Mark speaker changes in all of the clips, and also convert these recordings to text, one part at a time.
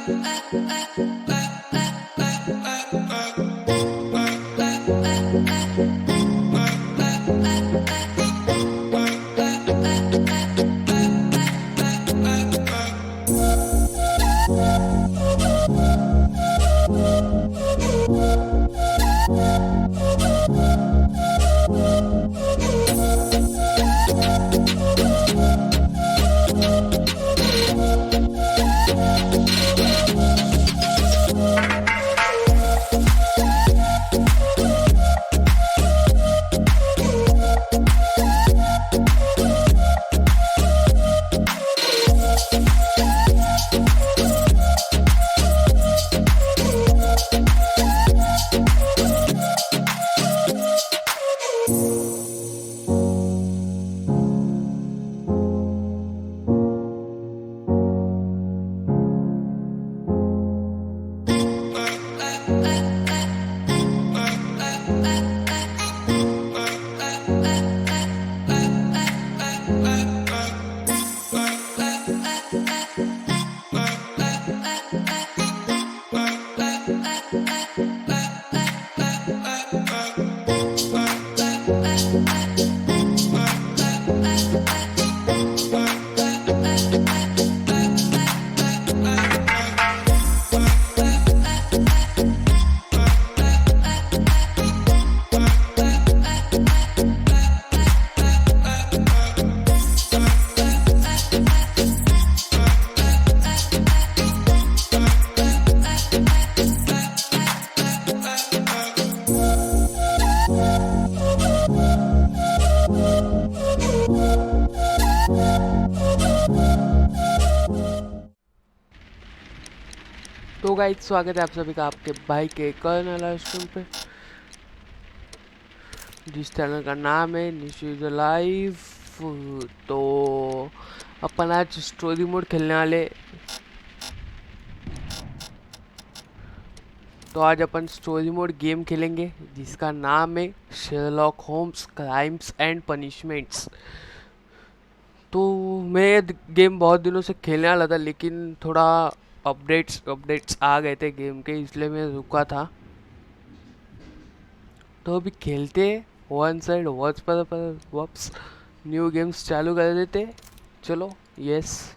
Speaker 1: तो गाइस स्वागत है आप सभी का आपके भाई के कर्नल स्ट्रीम पे, जिस चैनल का नाम है निशुइज़लाइव। तो अपन आज स्टोरी मोड खेलने वाले। तो आज अपन स्टोरी मोड गेम खेलेंगे जिसका नाम है Sherlock Holmes crimes and punishments. तो मैं गेम बहुत दिनों से खेलने वाला था, लेकिन थोड़ा अपडेट्स आ गए थे गेम के, इसलिए मैं रुका था। तो अभी खेलते वन साइड वॉच पर वापस न्यू गेम्स चालू कर देते। चलो यस।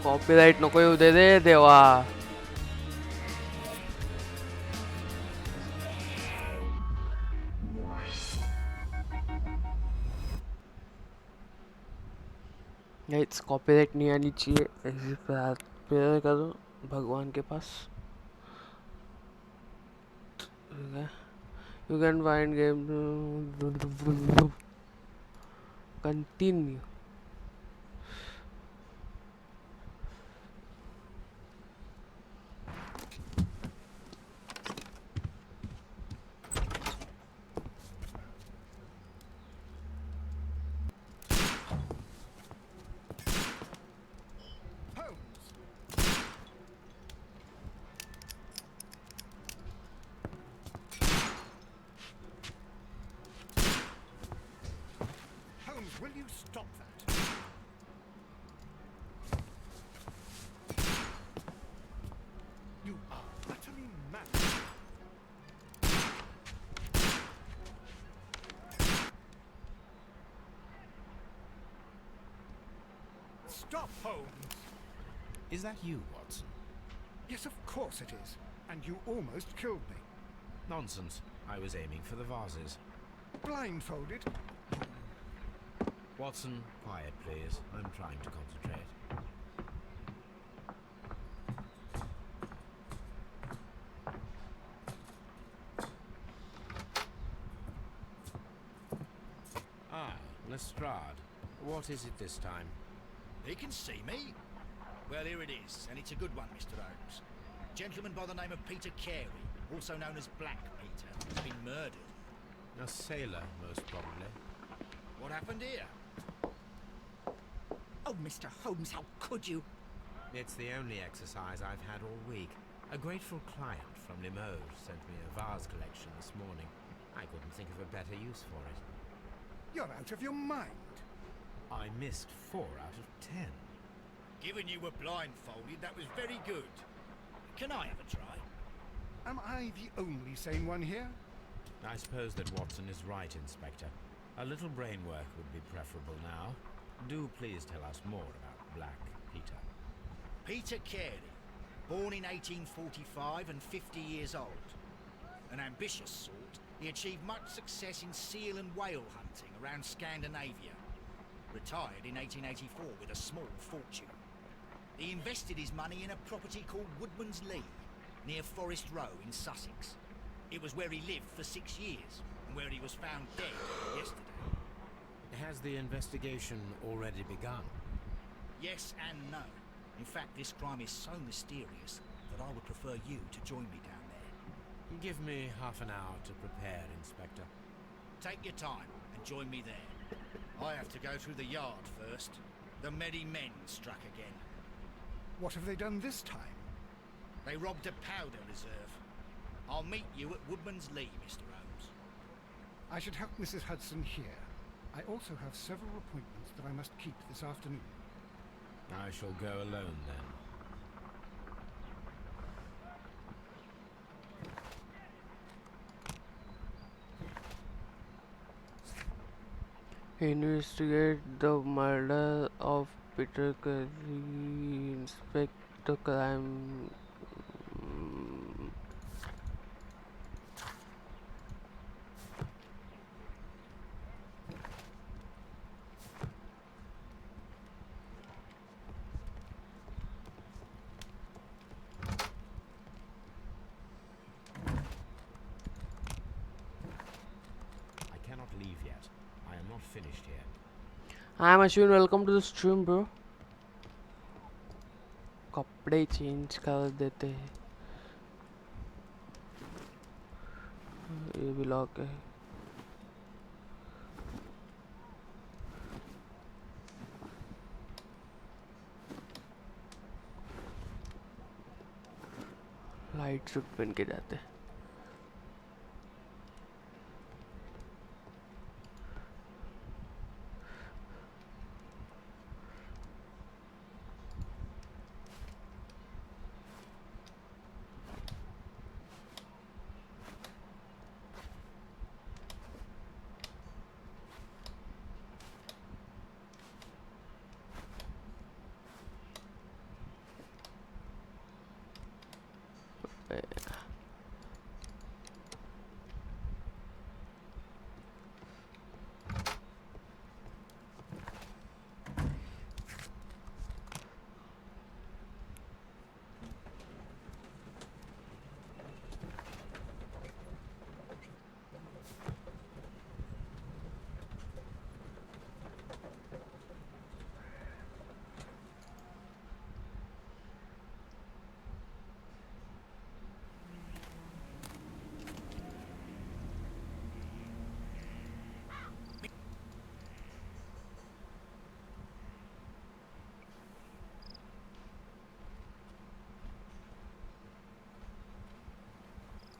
Speaker 1: कॉपीराइट नको येऊ दे रे देवा। गाइस कॉपीराइट नहीं आनी चाहिए, ऐसी प्रेयर करो भगवान के पास। You can find game continue.
Speaker 2: Holmes, will you stop that? You are utterly mad. Stop, Holmes!
Speaker 3: Is that you, Watson?
Speaker 2: Yes, of course it is. And you almost killed me.
Speaker 3: Nonsense. I was aiming for the vases.
Speaker 2: Blindfolded?
Speaker 3: Watson, quiet please. I'm trying to concentrate. Ah, Lestrade. What is it this time?
Speaker 4: He can see me. Well, here it is, and it's a good one, Mr. Holmes. gentleman by the name of Peter Carey, also known as Black Peter, has been murdered.
Speaker 3: A sailor, most probably.
Speaker 4: What happened here?
Speaker 2: Oh, Mr. Holmes, how could you?
Speaker 3: It's the only exercise I've had all week. A grateful client from Limoges sent me a vase collection this morning. I couldn't think of a better use for it.
Speaker 2: You're out of your mind.
Speaker 3: I missed 4 out of 10.
Speaker 4: Given you were blindfolded, that was very good. Can I have a try?
Speaker 2: Am I the only sane one here?
Speaker 3: I suppose that Watson is right, Inspector. A little brain work would be preferable now. Do please tell us more about Black Peter.
Speaker 4: Peter Carey, born in 1845 and 50 years old. An ambitious sort, he achieved much success in seal and whale hunting around Scandinavia. Retired in 1884 with a small fortune. He invested his money in a property called Woodman's Lee, near Forest Row in Sussex. It was where he lived for 6 years, and where he was found dead yesterday.
Speaker 3: Has the investigation already begun?
Speaker 4: Yes and no. In fact, this crime is so mysterious that I would prefer you to join me down there.
Speaker 3: Give me half an hour to prepare, Inspector.
Speaker 4: Take your time and join me there. I have to go through the yard first. The Medi Men struck again.
Speaker 2: What have they done this time?
Speaker 4: They robbed a powder reserve. I'll meet you at Woodman's Lee, Mr. Holmes.
Speaker 2: I should help Mrs. Hudson here. I also have several appointments that I must keep this afternoon.
Speaker 3: I shall go alone then.
Speaker 1: Investigate the murder of Peter Carey. Inspect the crime.
Speaker 3: I cannot leave yet. I am not finished yet.
Speaker 1: I am Ashwin. Welcome to the stream, bro. कपड़े change कर देते हैं. ये भी lock है. Light suit पहन के जाते हैं.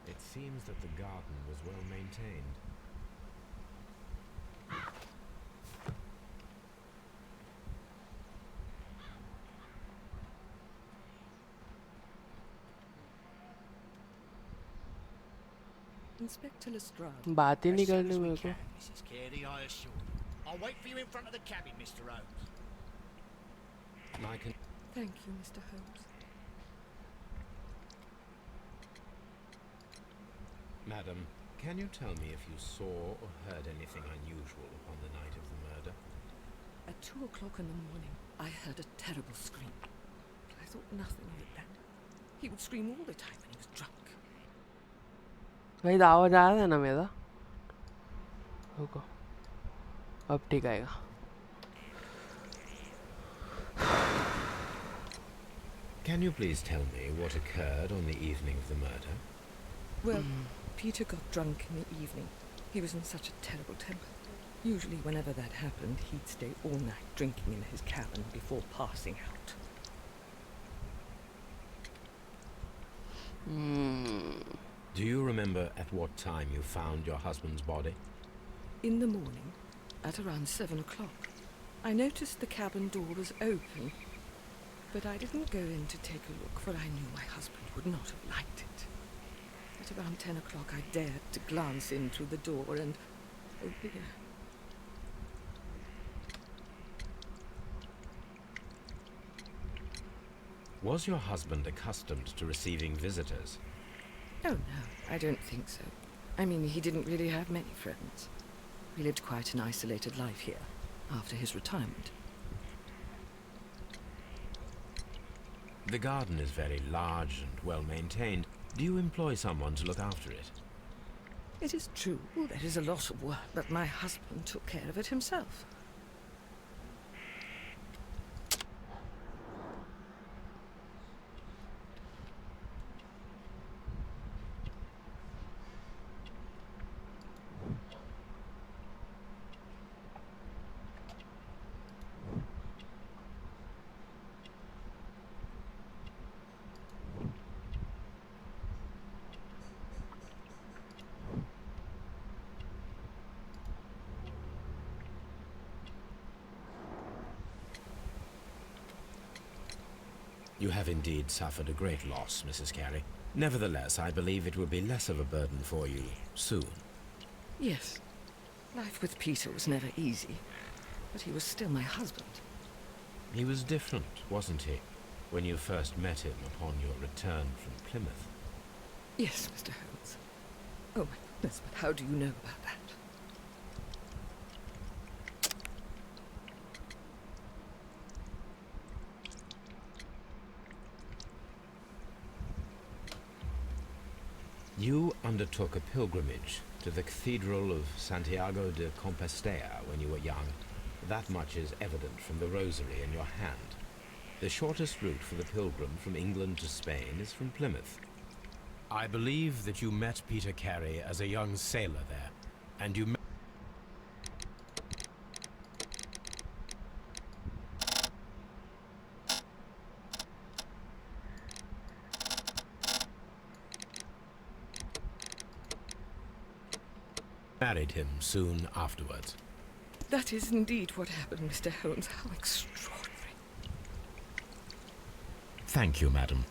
Speaker 3: It seems that the garden was well maintained.
Speaker 5: Inspector Lestrade.
Speaker 1: बात ही नहीं
Speaker 4: As soon
Speaker 1: करनी
Speaker 4: as we
Speaker 1: मेरे को.
Speaker 4: can, Mrs. Carey, I assure you. I'll wait for you in front of the cabin, Mr. Holmes.
Speaker 3: I can...
Speaker 5: Thank you, Mr. Holmes.
Speaker 3: Madam, can you tell me if you saw or heard anything unusual upon the night of the murder?
Speaker 5: At 2 o'clock in the morning, I heard a terrible scream. I thought nothing of it then. He would scream all the time when he was drunk.
Speaker 1: भाई आवाज आ रहा है ना मेरा. रुको, अब ठीक आएगा.
Speaker 3: Can you please tell me what occurred on the evening of the murder?
Speaker 5: Well, Peter got drunk in the evening. He was in such a terrible temper. Usually whenever that happened, he'd stay all night drinking in his cabin before passing out.
Speaker 3: Do you remember at what time you found your husband's body?
Speaker 5: In the morning, at around 7 o'clock, I noticed the cabin door was open, but I didn't go in to take a look, for I knew my husband would not have liked it. At around 10 o'clock, I dared to glance in through the door and... oh dear.
Speaker 3: Was your husband accustomed to receiving visitors?
Speaker 5: Oh no, I don't think so. I mean, he didn't really have many friends. He lived quite an isolated life here, after his retirement.
Speaker 3: The garden is very large and well maintained. Do you employ someone to look after it?
Speaker 5: It is true, there is a lot of work, but my husband took care of it himself.
Speaker 3: You have indeed suffered a great loss, Mrs. Carey. Nevertheless, I believe it will be less of a burden for you soon.
Speaker 5: Yes, life with Peter was never easy, but he was still my husband.
Speaker 3: He was different, wasn't he, when you first met him upon your return from Plymouth?
Speaker 5: Yes, Mr. Holmes. Oh my goodness, but how do you know about that?
Speaker 3: You undertook a pilgrimage to the Cathedral of Santiago de Compostela when you were young. That much is evident from the rosary in your hand. The shortest route for the pilgrim from England to Spain is from Plymouth. I believe that you met Peter Carey as a young sailor there, and you married him soon afterwards.
Speaker 5: That is indeed what happened, Mr. Holmes. How extraordinary.
Speaker 3: Thank you, madam.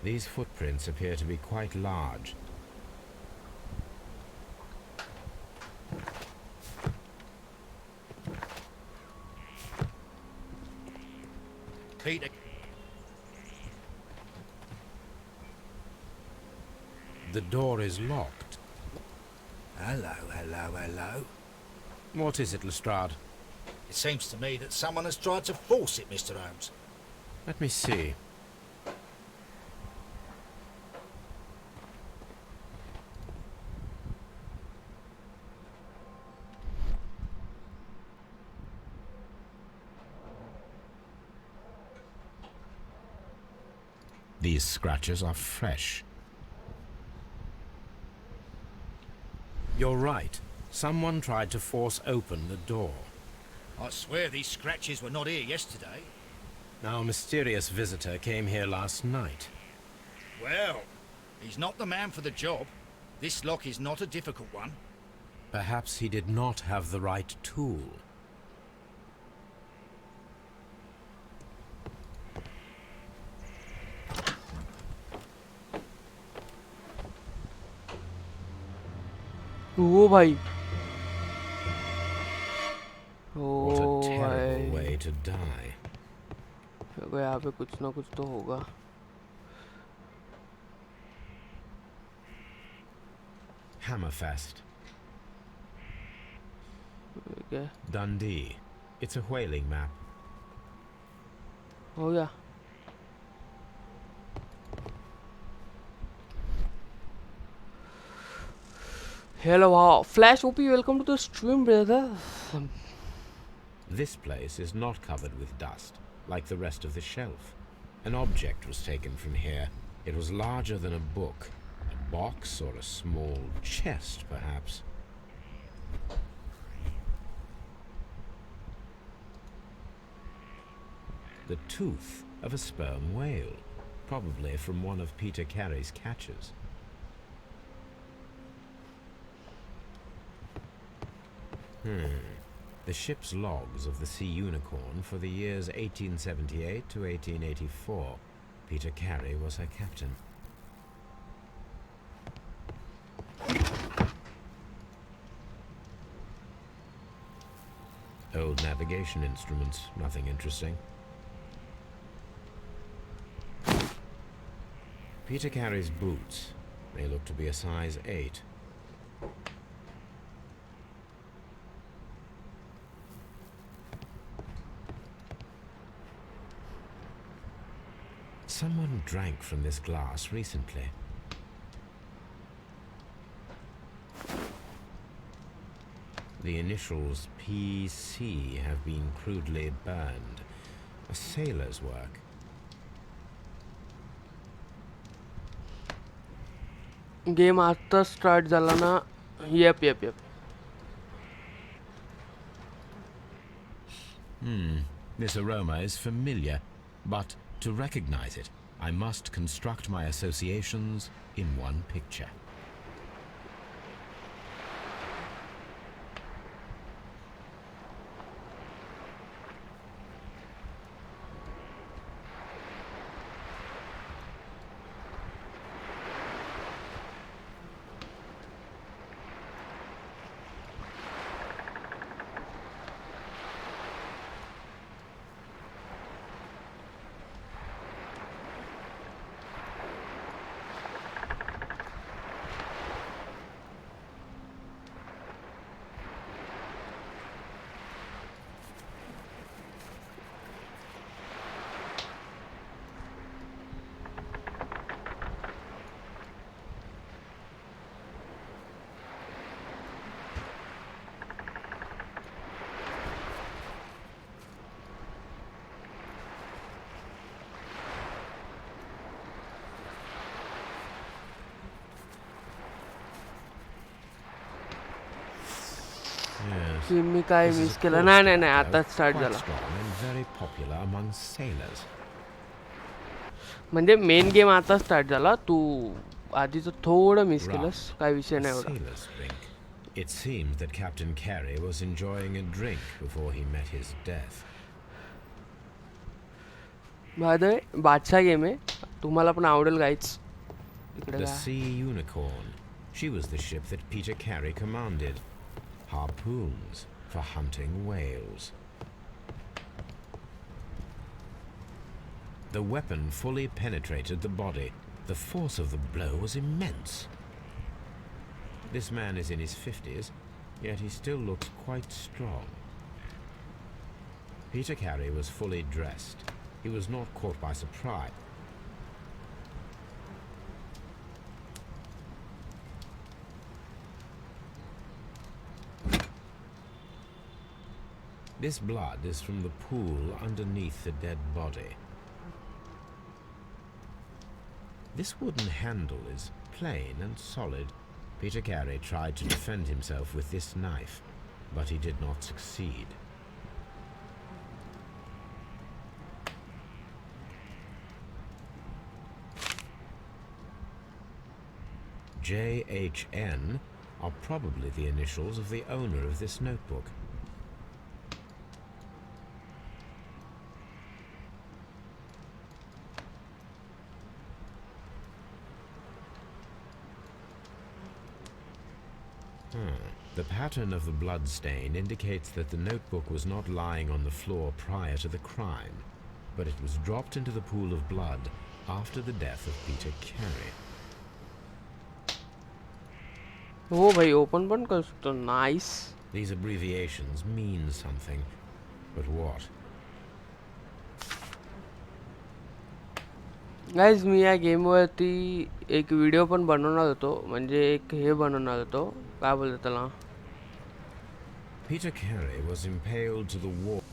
Speaker 3: These footprints appear to be quite large.
Speaker 4: Peter.
Speaker 3: The door is locked.
Speaker 4: Hello, hello, hello.
Speaker 3: What is it, Lestrade?
Speaker 4: It seems to me that someone has tried to force it, Mr. Holmes.
Speaker 3: Let me see. These scratches are fresh. You're right. Someone tried to force open the door.
Speaker 4: I swear these scratches were not here yesterday.
Speaker 3: Our mysterious visitor came here last night.
Speaker 4: Well, he's not the man for the job. This lock is not a difficult one.
Speaker 3: Perhaps he did not have the right tool.
Speaker 1: ओ भाई
Speaker 3: What a
Speaker 1: O
Speaker 3: terrible to die.
Speaker 1: यहाँ पे कुछ ना कुछ तो होगा.
Speaker 3: Hammerfest.
Speaker 1: क्या
Speaker 3: Dundee. It's a whaling map.
Speaker 1: हो गया? Hello, wow. Flash OP, welcome to the stream, brother.
Speaker 3: This place is not covered with dust, like the rest of the shelf. An object was taken from here. It was larger than a book. A box or a small chest, perhaps. The tooth of a sperm whale, probably from one of Peter Carey's catches. The ship's logs of the Sea Unicorn for the years 1878 to 1884. Peter Carey was her captain. Old navigation instruments, nothing interesting. Peter Carey's boots. They look to be a size 8. Someone drank from this glass recently. The initials PC have been crudely burned. A sailor's work.
Speaker 1: Game आता start झाला ना. Yep.
Speaker 3: This aroma is familiar, but to recognize it, I must construct my associations in one picture.
Speaker 1: की मी काय
Speaker 3: This is
Speaker 1: miss
Speaker 3: a
Speaker 1: केलं.
Speaker 3: Corsair,
Speaker 1: नाही
Speaker 3: though,
Speaker 1: आता start
Speaker 3: quite
Speaker 1: झाला.
Speaker 3: strong and very popular among sailors.
Speaker 1: म्हणजे main game आता start झाला. तू आधीचं थोडं मिस
Speaker 3: Rum,
Speaker 1: केलंस. काय विषय
Speaker 3: a
Speaker 1: नाही एवढा.
Speaker 3: sailor's drink. It seemed that Captain Carey was enjoying a drink before he met his death.
Speaker 1: Bye बादशाह गेम आहे. तुम्हाला पण आवडेल गाईच. इकडे
Speaker 3: The
Speaker 1: काय?
Speaker 3: Sea Unicorn. She was the ship that Peter Carey commanded. Harpoons for hunting whales. The weapon fully penetrated the body. The force of the blow was immense. This man is in his 50s, yet he still looks quite strong. Peter Carey was fully dressed. He was not caught by surprise. This blood is from the pool underneath the dead body. This wooden handle is plain and solid. Peter Carey tried to defend himself with this knife, but he did not succeed. JHN are probably the initials of the owner of this notebook. The pattern of the blood stain indicates that the notebook was not lying on the floor prior to the crime, but it was dropped into the pool of blood after the death of Peter Carey.
Speaker 1: Oh भाई open बंद कर सकते हो. Nice.
Speaker 3: These abbreviations mean something, but what?
Speaker 1: Guys मी या गेमवरती एक video पण बनवणार होतो, म्हणजे एक हे बनवणार होतो, काय बोलतात त्याला.
Speaker 3: Peter Carey was impaled to the wall.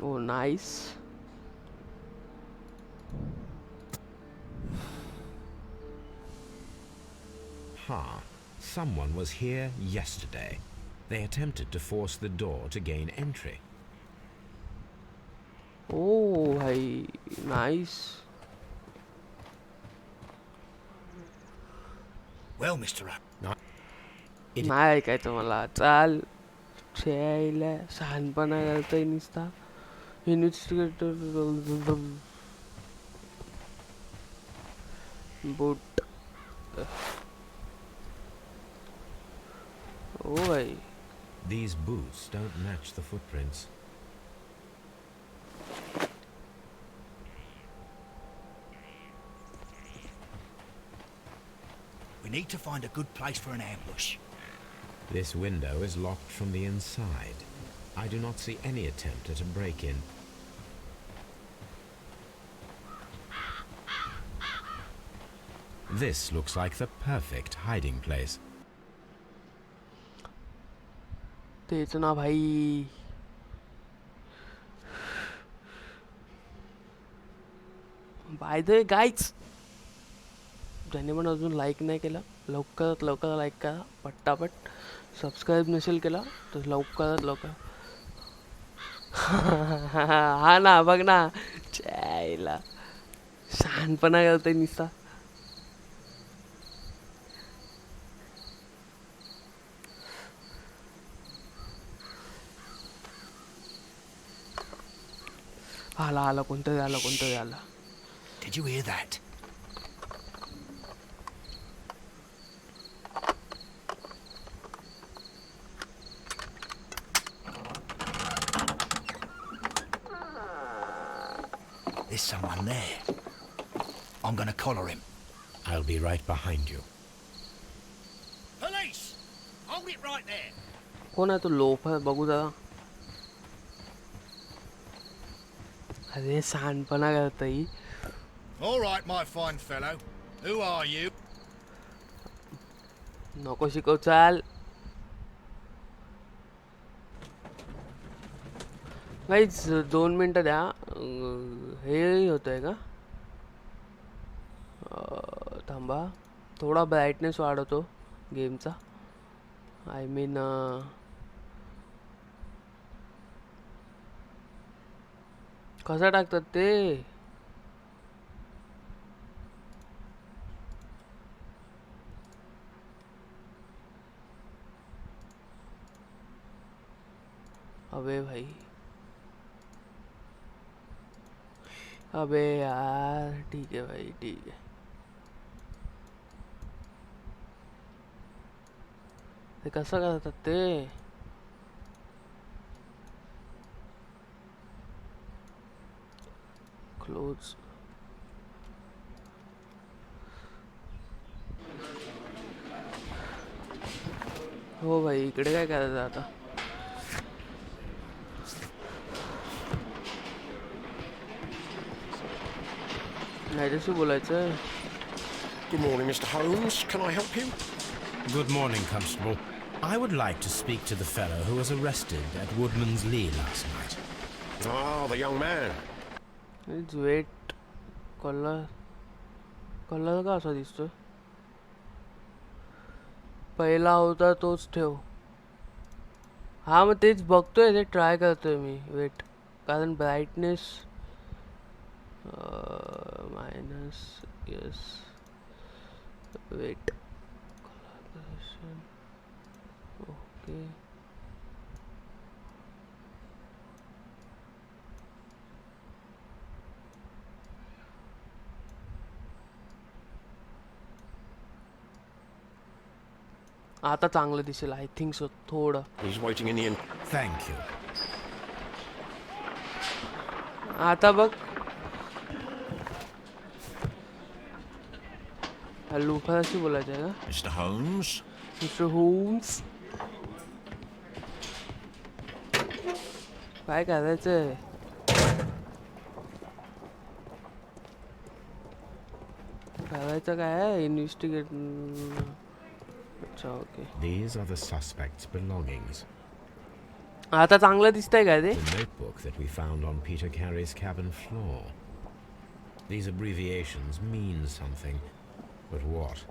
Speaker 1: Oh nice.
Speaker 3: Someone was here yesterday. They attempted to force the door to gain entry.
Speaker 1: Oh भाई nice.
Speaker 4: Well, Mr. Up.
Speaker 1: नाही ऐकायचं मला. चाल खेळायला शहाणपणा करतोय नुसता. Investigator boot. ओ भाई.
Speaker 3: These boots don't match the footprints.
Speaker 4: We need to find a good place for an ambush.
Speaker 3: This window is locked from the inside. I do not see any attempt at a break-in. This looks like the perfect hiding place.
Speaker 1: तेच ना भाई. By the way guys, ज्याने पण अजून like नाही केलं लवकरात लवकर लाईक करा पट्टापट. सबस्क्राईब नसेल केला तर लवकरात लवकर. हा ना बघ ना चायला शहाणपणा करतोय नुसता. आला आला कोणतरी आला कोणतरी आला.
Speaker 4: Did you hear that? There's someone there. I'm gonna collar him.
Speaker 3: I'll be right behind you.
Speaker 4: Police! Hold it right there.
Speaker 1: कोण आहे तो लोफर बघू जरा. अरे शहाणपणा करतोय.
Speaker 4: All right, my fine fellow. Who are you?
Speaker 1: नको शिकव चाल. गाईज 2 मिनटं द्या. हे होतंय का. थांबा थोडा ब्राईटनेस वाढवतो गेमचा. आय मीन कसं टाकतात ते. अबे भाई अबे यार. ठीक है भाई ठीक है. ते कसं करतात ते. क्लोज. हो भाई इकडे काय करायचं आता. नाहीशी बोलायचं.
Speaker 6: Good morning, Mr. Holmes. Can I help you?
Speaker 3: Good morning, Constable. I would like to speak to the fellow who was arrested at Woodman's Lee last night.
Speaker 6: Oh, the young man.
Speaker 1: Let's wait. Color का असा दिसतोय. पहिला होता तोच ठेव. हा मग तेच बघतोय ते ट्राय करतोय मी. वेट कारण brightness minus yes wait okay आता चांगलं दिसेल आय थिंक सो थोडं.
Speaker 6: He's waiting in the inn.
Speaker 3: Thank you.
Speaker 1: आता बघ लुफाशी बोलायचं आहे का?
Speaker 6: Mr. Holmes?
Speaker 1: मिस्टर होम्स काय करायचंय? करायचं काय आहे? इन्व्हेस्टिगेट. अच्छा okay.
Speaker 3: These are the suspect's belongings.
Speaker 1: आता चांगलं दिसतंय का ते?
Speaker 3: The notebook that we found on Peter Carey's cabin floor. These abbreviations mean something, but what?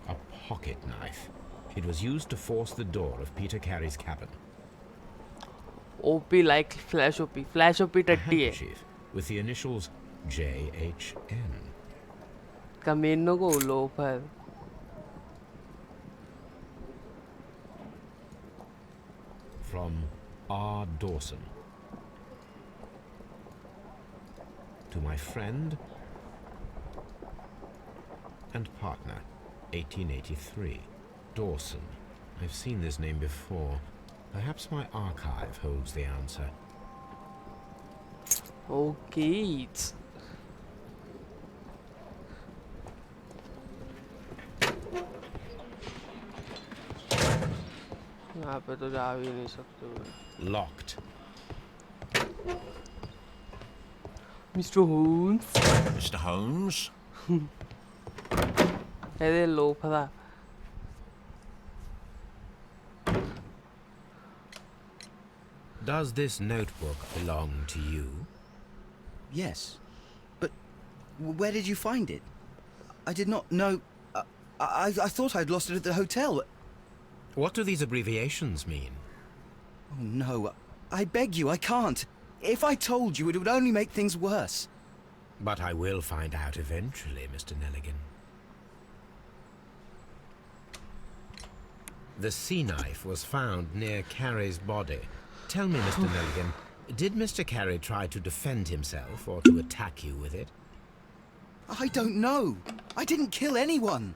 Speaker 3: A pocket knife. It was used to force the door of Peter Carey's cabin.
Speaker 1: OP like flash OP. Flash OP
Speaker 3: A
Speaker 1: टट्टी है.
Speaker 3: handkerchief with the initials JHN.
Speaker 1: का main नको loafer.
Speaker 3: From R. Dawson. To my friend and partner, 1883. Dawson. I've seen this name before. Perhaps my archive holds the answer.
Speaker 1: Okay. यहाँ पे तो जा भी नहीं सकते हो.
Speaker 3: Locked.
Speaker 1: Mister Holmes.
Speaker 6: Mr. Holmes?
Speaker 1: अरे लोफरा.
Speaker 3: Does this notebook belong to you?
Speaker 7: Yes. But where did you find it? I did not know. I thought I'd lost it at the hotel.
Speaker 3: What do these abbreviations mean?
Speaker 7: Oh no. I beg you, I can't. If I told you, it would only make things worse.
Speaker 3: But I will find out eventually, Mr. Nelligan. The sea knife was found near Carey's body. Tell me, Mr. Nelligan, did Mr. Carey try to defend himself or to attack you with it?
Speaker 7: I don't know. I didn't kill anyone.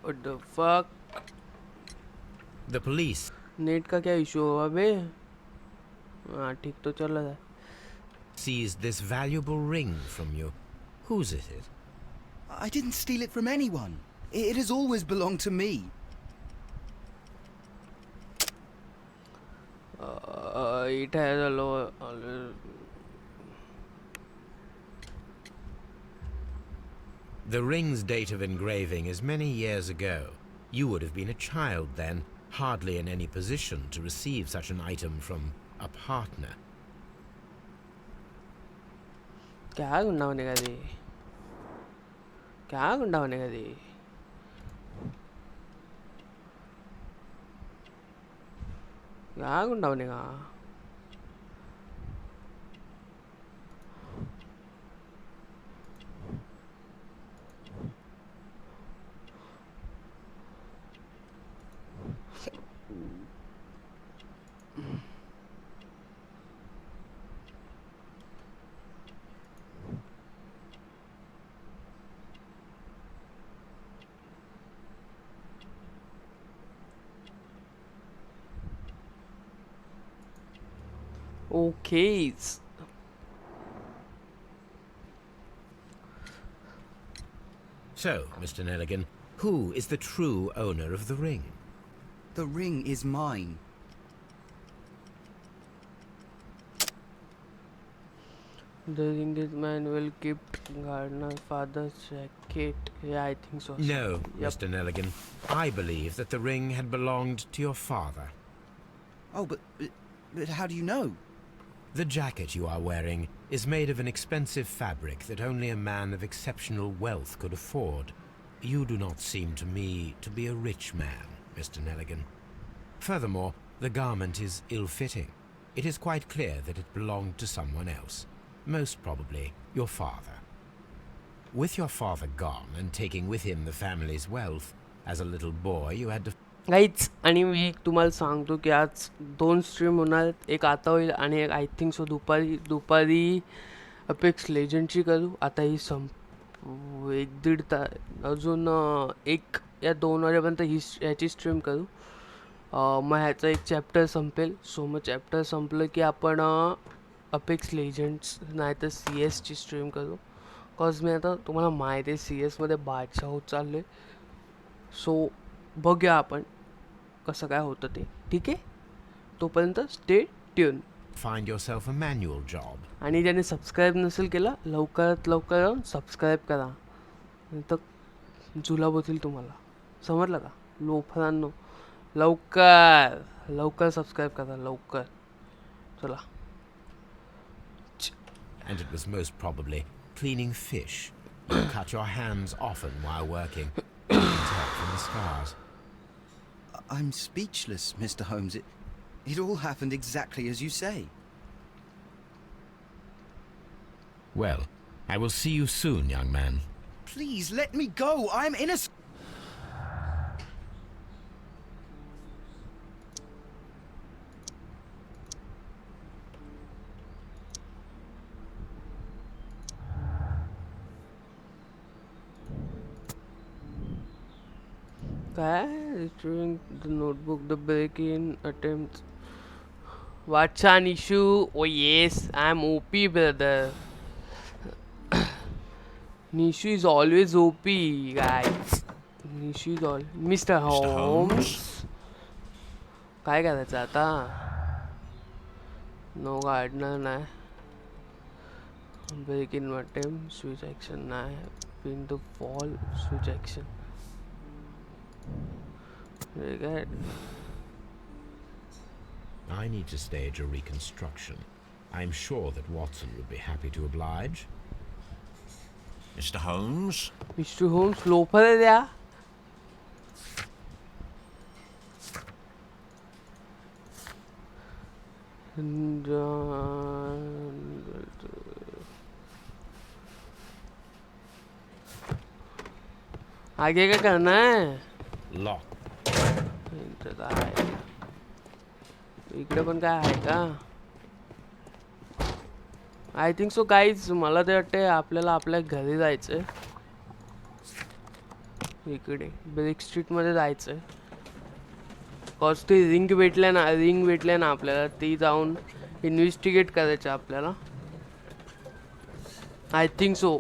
Speaker 1: What the fuck?
Speaker 3: The police.
Speaker 1: Net का क्या issue हुआ बे? हाँ ठीक तो चल रहा है.
Speaker 3: Seized this valuable ring from you. Whose is it?
Speaker 7: I didn't steal it from anyone. It has always belonged to me.
Speaker 1: It has a low.
Speaker 3: The ring's date of engraving is many years ago. You would have been a child then, hardly in any position to receive such an item from a partner.
Speaker 1: क्या गुंडा होने का दे? क्या गुंडा होने का दे? क्या गुंडा होने का? Okay.
Speaker 3: So, Mr. Nelligan, who is the true owner of the ring?
Speaker 7: The ring is mine.
Speaker 1: The ring is manual, keep gardener, father's jacket. Yeah, I think so.
Speaker 3: No,
Speaker 1: Yep.
Speaker 3: Mr. Nelligan. I believe that the ring had belonged to your father.
Speaker 7: Oh, but how do you know?
Speaker 3: The jacket you are wearing is made of an expensive fabric that only a man of exceptional wealth could afford. You do not seem to me to be a rich man, Mr. Nelligan. Furthermore, the garment is ill-fitting. It is quite clear that it belonged to someone else, most probably your father. With your father gone and taking with him the family's wealth, as a little boy you had to...
Speaker 1: गाईच आणि मी तुम्हाला सांगतो की आज 2 stream होणार आहेत. एक आता होईल आणि एक आय थिंक सो दुपारी अपेक्स लेजंडची करू. आता ही 1-1.5 अजून 1 या 2 वाजेपर्यंत ह्याची स्ट्रीम करू. मग ह्याचा एक चॅप्टर संपेल. सो मग चॅप्टर संपलं की आपण अपेक्स लेजंड्स नाही तर CS ची स्ट्रीम करू. कॉज मी आता तुम्हाला माहिती आहे CS मध्ये बादशाह होत चाललो आहे. सो बघूया आपण कसं काय होतं ते. ठीक आहे, तोपर्यंत stay tune.
Speaker 3: Find yourself a manual job.
Speaker 1: आणि ज्याने सबस्क्राईब नसेल केला लवकरात लवकर जाऊन सबस्क्राईब करा, नाही तर जुलाब तुम्हाला. समजलं का लोफरांनो? लवकर सबस्क्राईब करा लवकर. चला.
Speaker 3: And it was most probably cleaning fish. You cut your hands often while working. You can tell from the scars.
Speaker 7: I'm speechless, Mr. Holmes. It all happened exactly as you say.
Speaker 3: Well, I will see you soon, young man.
Speaker 7: Please let me go. I'm innocent.
Speaker 1: काय retrieving the notebook, the break-in attempts. Whatcha Nishu? Oh yes, I'm OP brother. Nishu is always OP, guys. Nishu is all Mr. Holmes. काय करायचं आता? No gardener नाही. break-in attempt, switch action नाही. pin the fall, switch action. Very good.
Speaker 3: I need to stage a reconstruction. I'm sure that Watson would be happy to oblige.
Speaker 6: Mr. Holmes?
Speaker 1: Mr. Holmes, loafer आहे द्या. आगे क्या करना है?
Speaker 3: Lock.
Speaker 1: इकडे पण काय आहे का? आय थिंक सो गाईज मला ते वाटते आपल्याला आपल्या घरी जायचंय. इकडे ब्रेक स्ट्रीट मध्ये जायचंय. कॉज ते रिंग भेटले ना आपल्याला, ती जाऊन इन्व्हेस्टिगेट करायचं आपल्याला. I think so.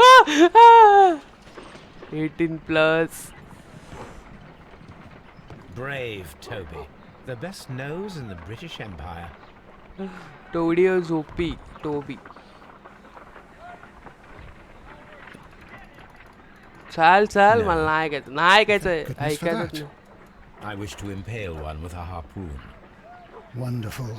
Speaker 1: Ah! 18+.
Speaker 3: Brave Toby. The best nose in the British Empire.
Speaker 1: Toby or Zopi? Toby. Chal,
Speaker 3: No.
Speaker 1: मला नाही ऐकायचं.
Speaker 2: Goodness for
Speaker 1: ऐकायचंच
Speaker 2: that.
Speaker 1: नाही.
Speaker 3: I wish to impale one with a harpoon.
Speaker 2: Wonderful.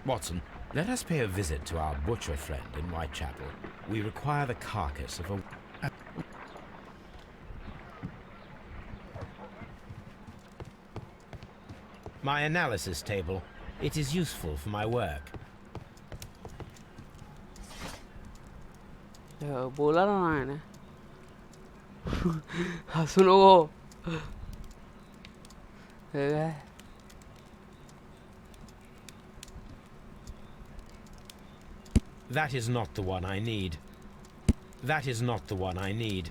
Speaker 3: Watson, let us pay a visit to our butcher friend in Whitechapel. We require the carcass of a... My analysis table. It is useful for my work.
Speaker 1: बोला ना मैंने. हंसू नको. हे काय?
Speaker 3: That is not the one I need. That is not the one I need.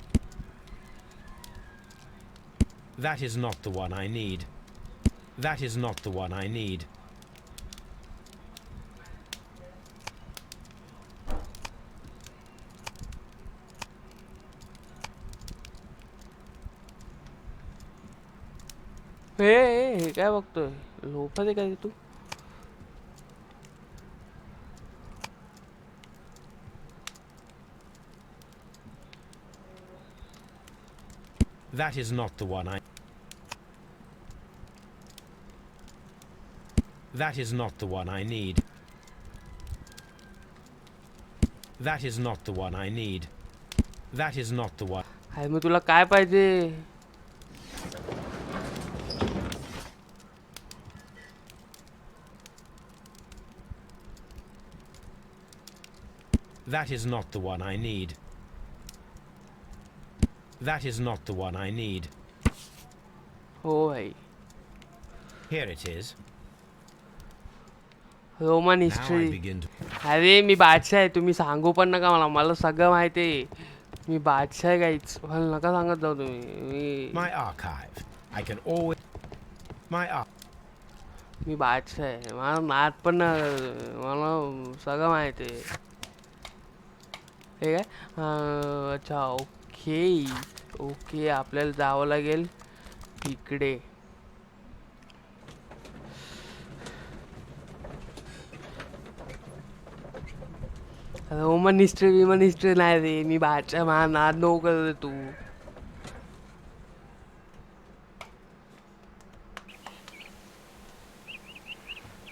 Speaker 3: That is not the one I need. That is not the one I need.
Speaker 1: हे काय बघतोय लोफा दे काय तू
Speaker 3: That is not the one I... That is not the one I need. That is not the one I need. That is not the one.
Speaker 1: हाय मग तुला काय पाहिजे
Speaker 3: That is not the one I need. That is not the one I need.
Speaker 1: हो भाई
Speaker 3: Here it is.
Speaker 1: Roman
Speaker 3: Now I
Speaker 1: history
Speaker 3: begin to...
Speaker 1: अरे मी बादशाह आहे तुम्ही सांगू पण नका मला सगळं माहिती आहे मी बादशाह आहे काहीच मला नका सांगत जाऊ तुम्ही
Speaker 3: My archive. I can always... My
Speaker 1: मी बादशाह आहे मला नाद पण मला सगळं माहिती आहे हे काय अच्छा ओके ओके आपल्याला जावं लागेल इकडे रोमन हिस्ट्री नाही रे मी बादशाह मला नाद नको कर तू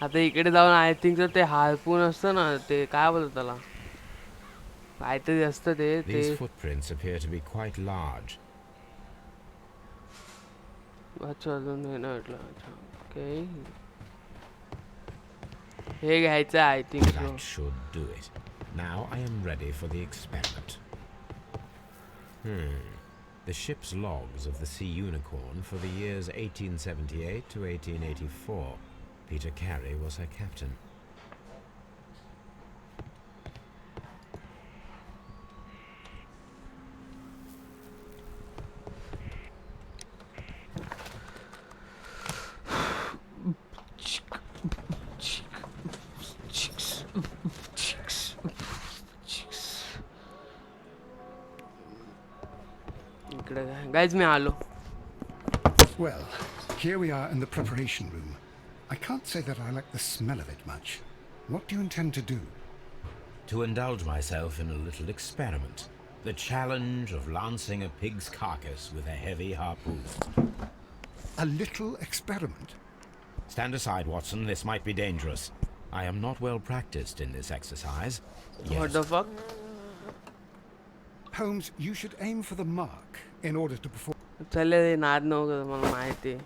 Speaker 1: आता इकडे जाऊन आय थिंक ते हार्पून असतं ना ते काय बोलतात त्याला काहीतरी असतं ते
Speaker 3: These footprints appear to be quite large.
Speaker 1: अच्छा अजून हे नाही म्हटलं अच्छा ओके हे घ्यायचं I think
Speaker 3: That should do it. Now I am ready for the experiment. The ship's logs of the Sea Unicorn for the years 1878 to 1884. Peter Carey was her captain.
Speaker 1: Guys, me आलो.
Speaker 2: Well, here we are in the preparation room. I can't say that I like the smell of it much. What do you intend to do?
Speaker 3: To indulge myself in a little experiment. The challenge of lancing a pig's carcass with a heavy harpoon.
Speaker 2: A little experiment?
Speaker 3: Stand aside, Watson. This might be dangerous. I am not well practiced in this exercise.
Speaker 1: What the fuck?
Speaker 2: Holmes, you should aim for the mark in order to perform.
Speaker 1: चले रे नाद नको कर मला माहिती आहे.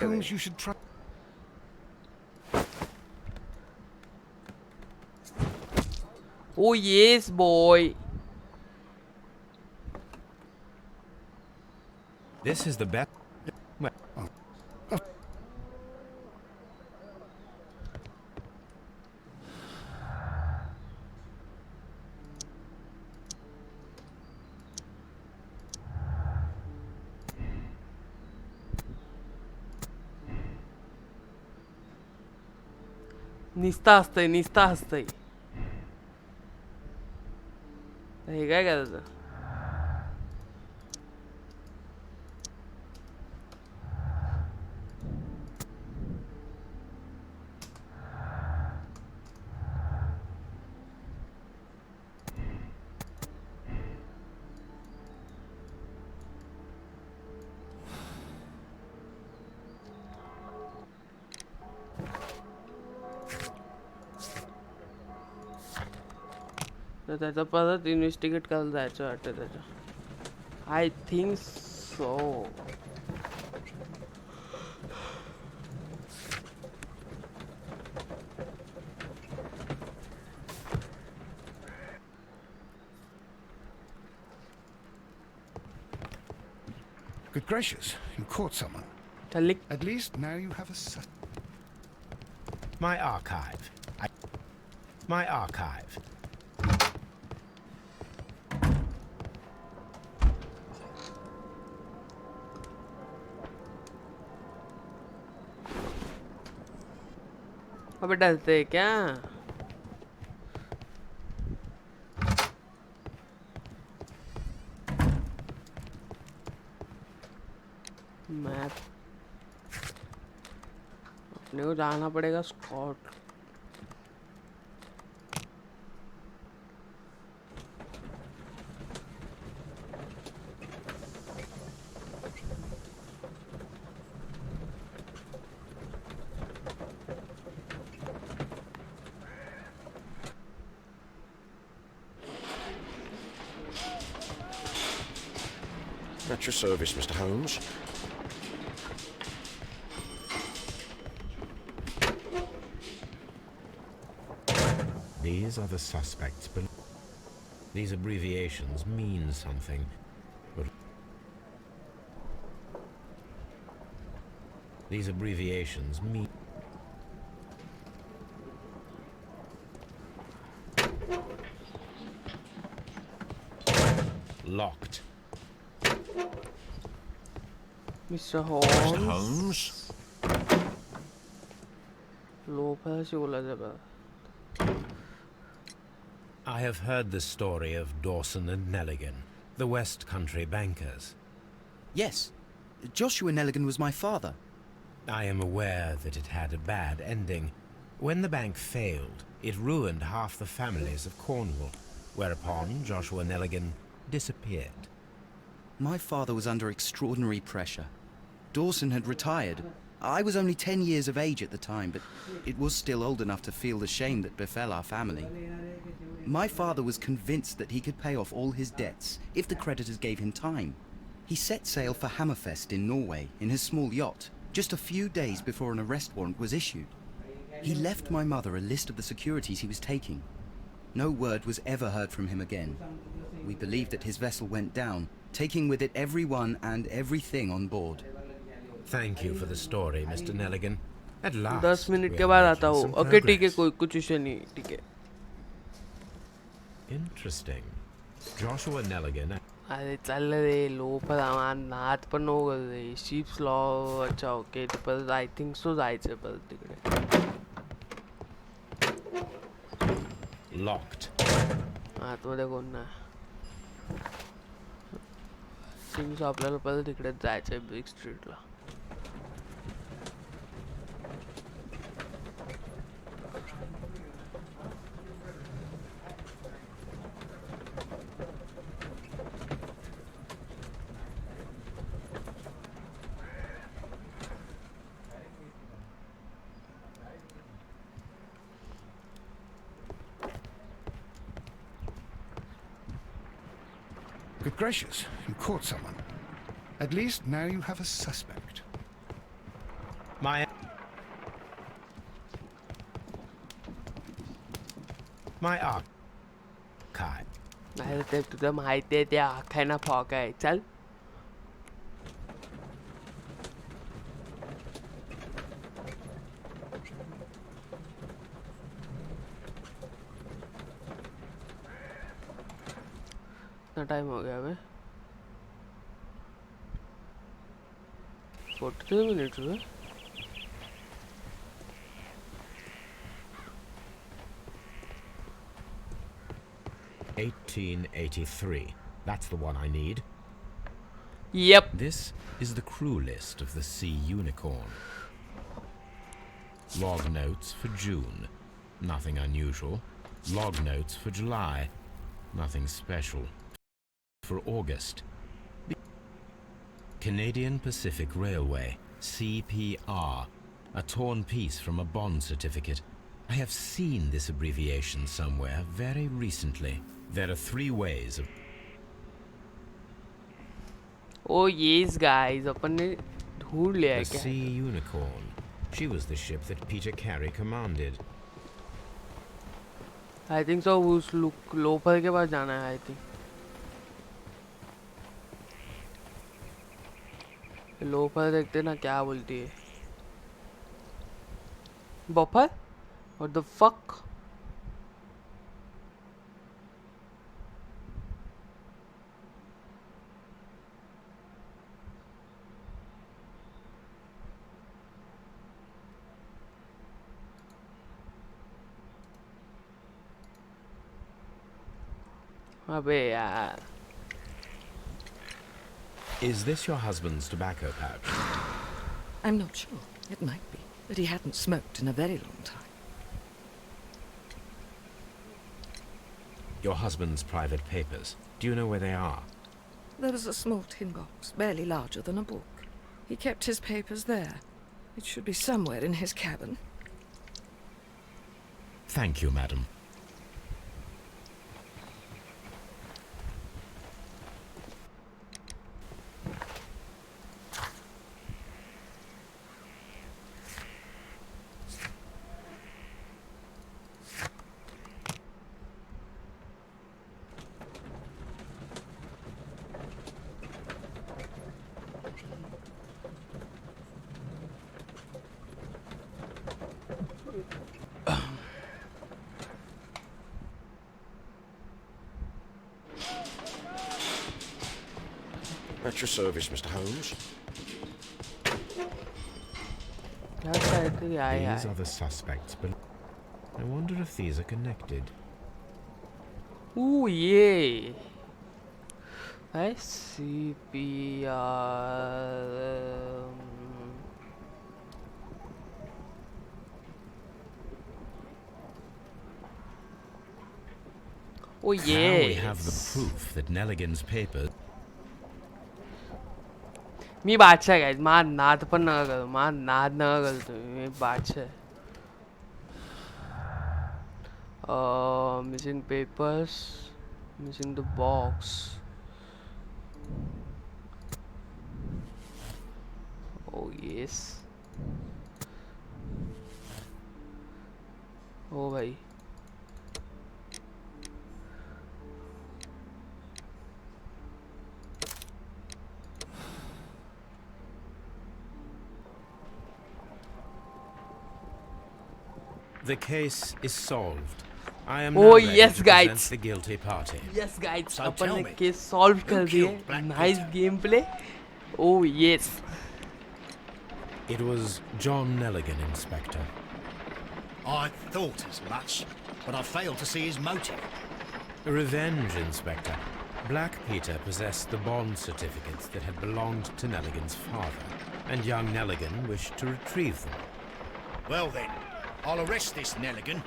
Speaker 2: Holmes, you should try.
Speaker 1: Oh yes, boy.
Speaker 3: This is the best.
Speaker 1: निस्ता हसतय हे काय करायचं तर त्याचा परत इन्व्हेस्टिगेट करायला जायचं वाटतं त्याच्या I think so
Speaker 2: Good gracious, you caught someone.
Speaker 1: चल
Speaker 2: At least now you have a
Speaker 3: My archive. My archive.
Speaker 1: अबे डरते हैं क्या? मैप अपने को जाना पड़ेगा Scott.
Speaker 6: At your service, Mr. Holmes.
Speaker 3: These are the suspects, but these abbreviations mean something. But these abbreviations mean... Locked.
Speaker 1: Mr.
Speaker 6: Mr.
Speaker 1: Holmes.
Speaker 6: Holmes?
Speaker 1: Loafer से बोला जाता।
Speaker 3: I have heard the story of Dawson and Nelligan, the West Country bankers.
Speaker 7: Yes, Joshua Nelligan was my father.
Speaker 3: I am aware that it had a bad ending. When the bank failed, it ruined half the families of Cornwall, whereupon Joshua Nelligan disappeared.
Speaker 7: My father was under extraordinary pressure. Dawson had retired. I was only 10 years of age at the time, but it was still old enough to feel the shame that befell our family. My father was convinced that he could pay off all his debts if the creditors gave him time. He set sail for Hammerfest in Norway in his small yacht, just a few days before an arrest warrant was issued. He left my mother a list of the securities he was taking. No word was ever heard from him again. We believe that his vessel went down, taking with it everyone and everything on board.
Speaker 3: Thank you for the story, Mr. Nelligan. At last,
Speaker 1: 10 minute
Speaker 3: we
Speaker 1: के
Speaker 3: are
Speaker 1: बाद
Speaker 3: making
Speaker 1: आता हूँ।
Speaker 3: some
Speaker 1: okay ठीक है,
Speaker 3: progress.
Speaker 1: कोई कुछ issue नहीं, ठीक है।
Speaker 3: Interesting. Joshua Nelligan.
Speaker 1: अरे चल रे लोफर आम्हाला नाद पण नको करू रे। शिप्स लॉ अच्छा ओके ते परत आय थिंक सो जायचं परत तिकडे।
Speaker 3: Locked.
Speaker 1: आतमध्ये कोण नाही। थिंक सो आपल्याला परत तिकडेच जायचंय brick स्ट्रीटला।
Speaker 2: Good gracious, you caught someone. At least now you have a suspect.
Speaker 3: My archive.
Speaker 1: नाही ते तुझं माहिती आहे ते आखायना फॉक आहे चल। कितना टाइम हो गया अबे? 43 मिनट हुए।
Speaker 3: 1883. That's the one I need.
Speaker 1: Yep.
Speaker 3: This is the crew list of the Sea Unicorn. Log notes for June. Nothing unusual. Log notes for July. Nothing special. For August. Canadian Pacific Railway. CPR. A torn piece from a bond certificate. I have seen this abbreviation somewhere very recently. There are 3 ways of...
Speaker 1: Oh yes guys, अपन ने ढूंढ लिया है
Speaker 3: The
Speaker 1: क्या?
Speaker 3: Sea Unicorn. She was the ship that Peter Carey commanded.
Speaker 1: I think so उस loafer के पास जाना है I think. Loafer देखते ना क्या बोलती है? बफर? What the fuck? अबे यार.
Speaker 3: Is this your husband's tobacco pouch?
Speaker 5: I'm not sure. It might be, but he hadn't smoked in a very long time.
Speaker 3: Your husband's private papers. Do you know where they are?
Speaker 5: There was a small tin box, barely larger than a book. He kept his papers there. It should be somewhere in his cabin.
Speaker 3: Thank you, madam.
Speaker 6: At your service, Mr. Holmes.
Speaker 1: क्या कहते हैं यार
Speaker 3: These are the suspects, but I wonder if these are connected.
Speaker 1: Ooh, yeah. SCPR. Oh, yeah.
Speaker 3: Now we have the proof that Nelligan's papers.
Speaker 1: मी बादशाह guys मार नाद पण नका करू मार नाद नका करू तुम्ही मी बादशाह missing papers missing the box oh yes oh भाई
Speaker 3: The case is solved. I am
Speaker 1: Oh,
Speaker 3: now ready
Speaker 1: yes,
Speaker 3: to
Speaker 1: guys.
Speaker 3: present the guilty party.
Speaker 1: yes guys
Speaker 4: So
Speaker 1: upon
Speaker 4: tell
Speaker 1: ने
Speaker 4: me,
Speaker 1: केस सॉल्व
Speaker 4: who
Speaker 1: कर दिए
Speaker 4: killed Black
Speaker 1: nice
Speaker 4: Peter?
Speaker 1: Game play oh yes
Speaker 3: It was John Nelligan, Inspector.
Speaker 4: I thought as much, but I failed to see his motive.
Speaker 3: Revenge, Inspector. Black Peter possessed the bond certificates that had belonged to Nelligan's father, and young Nelligan wished to retrieve them.
Speaker 4: Well then, I'll arrest this Nelligan.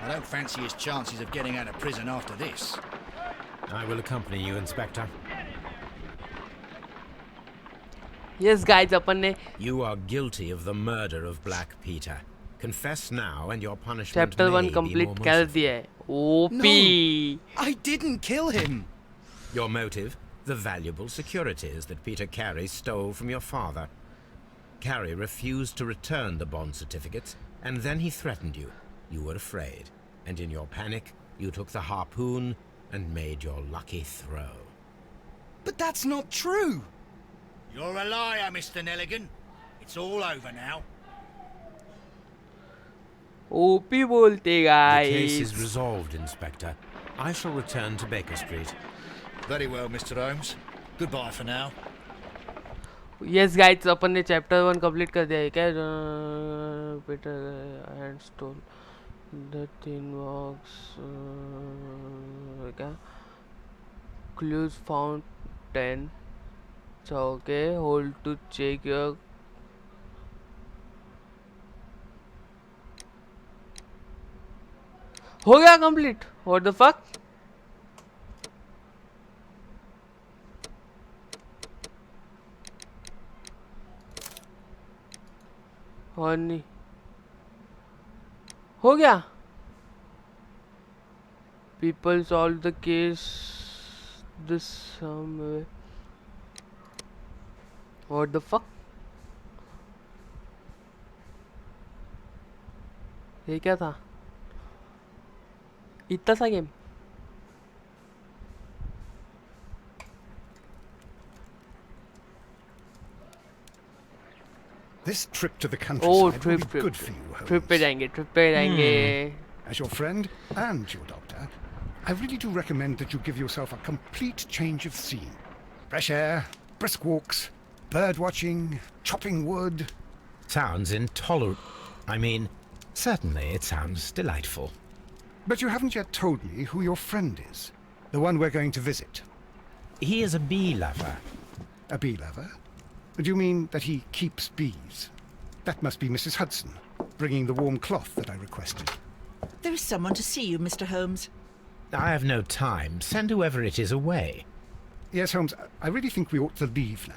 Speaker 4: I don't fancy his chances of getting out of prison after this.
Speaker 3: I will accompany you, Inspector.
Speaker 1: yes guys अपन ने
Speaker 3: You are guilty of the murder of Black Peter. Confess now, and your punishment
Speaker 1: chapter
Speaker 3: may
Speaker 1: 1
Speaker 3: be
Speaker 1: complete
Speaker 3: more
Speaker 1: कर
Speaker 3: merciful.
Speaker 1: दिया है OP
Speaker 7: I didn't kill him.
Speaker 3: Your motive? The valuable securities that Peter Carey stole from your father. Carey refused to return the bond certificates, and then he threatened you. You were afraid, and in your panic, you took the harpoon and made your lucky throw.
Speaker 7: But that's not true.
Speaker 4: You're a liar, Mr. Nelligan. It's all over now.
Speaker 1: OP बोलते
Speaker 3: The case is
Speaker 1: guys
Speaker 3: resolved, Inspector. I shall return to Baker Street.
Speaker 4: Very well, Mr. Holmes. Goodbye for now.
Speaker 1: Yes guys अपन ने chapter 1 complete कर दिया है क्या Peter and stole the thin box क्या clues found 10 okay hold to check your हो गया complete what the fuck और नहीं हो गया people solve the case this what the fuck ये क्या था इतना सा game
Speaker 2: This trip to the
Speaker 1: oh
Speaker 2: countryside will
Speaker 1: trip
Speaker 2: be
Speaker 1: trip
Speaker 2: good for you,
Speaker 1: trip पे
Speaker 2: Holmes.
Speaker 1: जाएंगे ट्रिप पे जाएंगे
Speaker 2: As your friend and your doctor, I really do recommend that you give yourself a complete change of scene. Fresh air, brisk walks, bird watching, chopping wood.
Speaker 3: Sounds intolerable. I mean, certainly it sounds delightful.
Speaker 2: But you haven't yet told me who your friend is. The one we're going to visit.
Speaker 3: He is a bee lover.
Speaker 2: A bee lover? Do you mean that he keeps bees? That must be Mrs. Hudson, bringing the warm cloth that I requested.
Speaker 8: There is someone to see you, Mr. Holmes.
Speaker 3: I have no time. Send whoever it is away.
Speaker 2: Yes, Holmes, I really think we ought to leave now.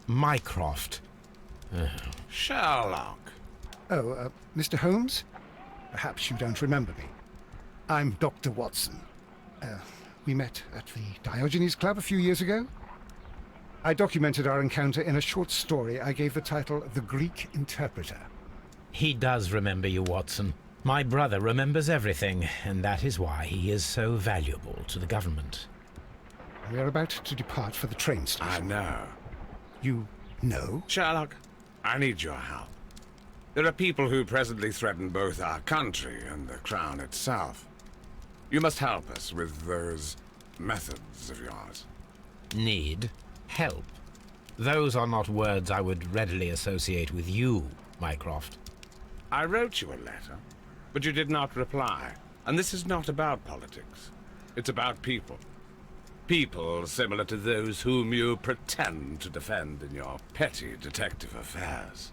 Speaker 3: Mycroft.
Speaker 6: Sherlock.
Speaker 2: Oh, Mr. Holmes? Perhaps you don't remember me. I'm Dr. Watson. We met at the Diogenes Club a few years ago. I documented our encounter in a short story I gave the title The Greek Interpreter.
Speaker 3: He does remember you, Watson. My brother remembers everything, and that is why he is so valuable to the government.
Speaker 2: We are about to depart for the train
Speaker 6: I
Speaker 2: station.
Speaker 6: know.
Speaker 2: You know?
Speaker 6: Sherlock, I need your help. There are people who presently threaten both our country and the Crown itself. You must help us with those methods of yours.
Speaker 3: Need? Help? Those are not words I would readily associate with you, Mycroft.
Speaker 6: I wrote you a letter, but you did not reply. And this is not about politics. It's about people. People similar to those whom you pretend to defend in your petty detective affairs.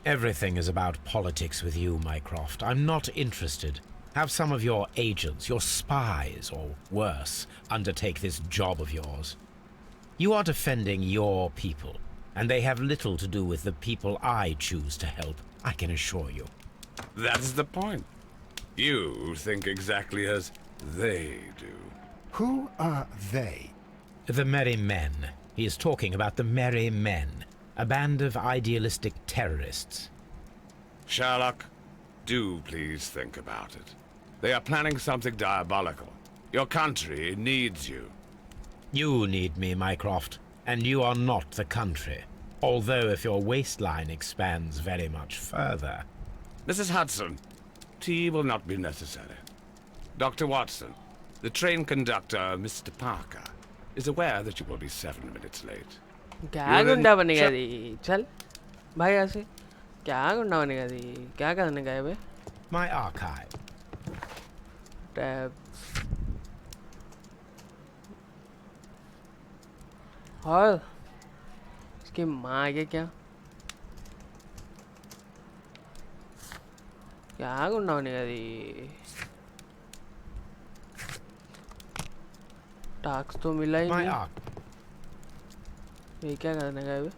Speaker 3: Everything is about politics with you, Mycroft. I'm not interested. Have some of your agents, your spies, or worse, undertake this job of yours. You are defending your people, and they have little to do with the people I choose to help, I can assure you.
Speaker 6: That's the point. You think exactly as they do.
Speaker 2: Who are they?
Speaker 3: The Merry Men. He is talking about the Merry Men, a band of idealistic terrorists.
Speaker 6: Sherlock, do please think about it. They are planning something diabolical. Your country needs you.
Speaker 3: You need me, Mycroft, and you are not the country. Although if your waistline expands very much further.
Speaker 6: Mrs. Hudson, tea will not be necessary. Dr. Watson, the train conductor, Mr. Parker, is aware that you will be 7 minutes late.
Speaker 1: क्या गुंडा बनेगा दी चल भाई ऐसे क्या गुंडा बनेगा दी क्या करने गए बे
Speaker 3: My archive.
Speaker 1: टैब और इसकी माँ आगे क्या क्या गुंडा बनेगा दी टास्क तो मिला ही
Speaker 3: My
Speaker 1: नहीं
Speaker 3: archive.
Speaker 1: ये क्या करने गए बे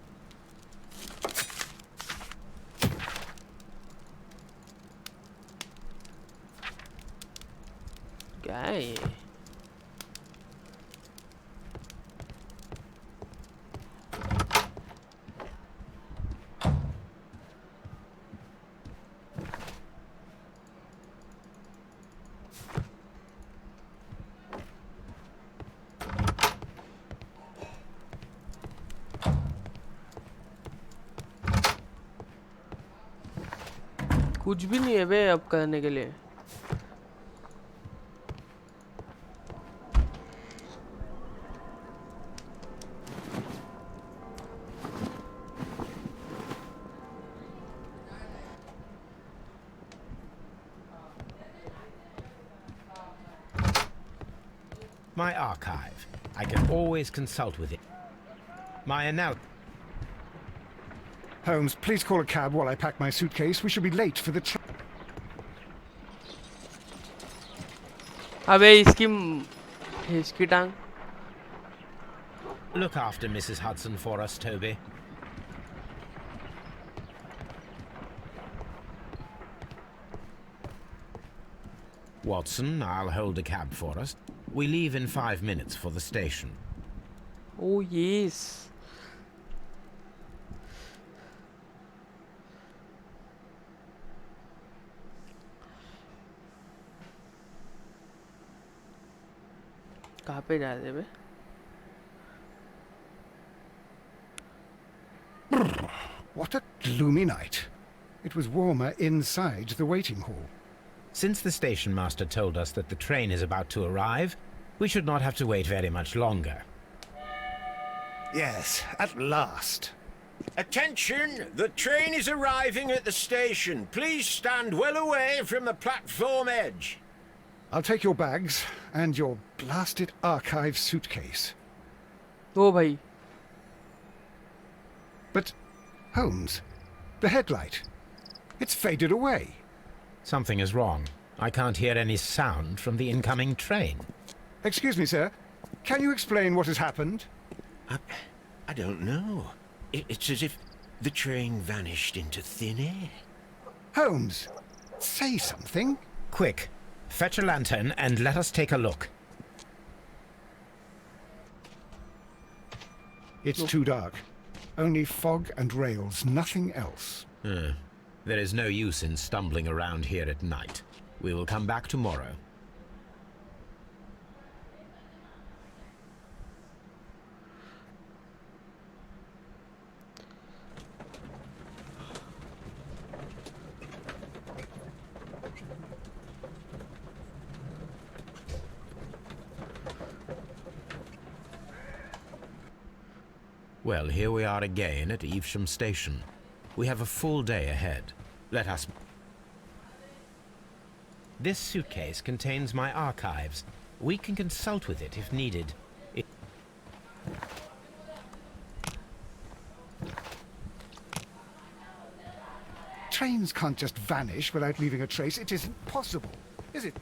Speaker 1: क्या है ये कुछ भी नहीं है बे अब करने के लिए
Speaker 3: My archive. I can always consult with it. My analysis.
Speaker 2: Holmes, please call a cab while I pack my suitcase. We should be late for the train.
Speaker 1: अबे इसकी टांग
Speaker 3: Look after Mrs. Hudson for us, Toby. Watson, I'll hold a cab for us. We leave in 5 minutes for the station.
Speaker 1: Oh yes कहाँ पे जा रहे बे
Speaker 2: What a gloomy night. It was warmer inside the waiting hall.
Speaker 3: Since the station master told us that the train is about to arrive, we should not have to wait very much longer.
Speaker 2: Yes, at last.
Speaker 9: Attention! The train is arriving at the station. Please stand well away from the platform edge.
Speaker 2: I'll take your bags and your blasted archive suitcase.
Speaker 1: ओ भाई
Speaker 2: But, Holmes, the headlight, it's faded away.
Speaker 3: Something is wrong. I can't hear any sound from the incoming train.
Speaker 2: Excuse me, sir. Can you explain what has happened?
Speaker 9: I don't know. It's as if the train vanished into thin air.
Speaker 2: Holmes, say something.
Speaker 3: Quick, fetch a lantern and let us take a look.
Speaker 2: It's too dark. Only fog and rails, nothing else.
Speaker 3: There is no use in stumbling around here at night. We will come back tomorrow. Well, here we are again at Evesham Station. We have a full day ahead. Let us... This suitcase contains my archives. We can consult with it if needed.
Speaker 2: Trains can't just vanish without leaving a trace. It isn't possible, is it?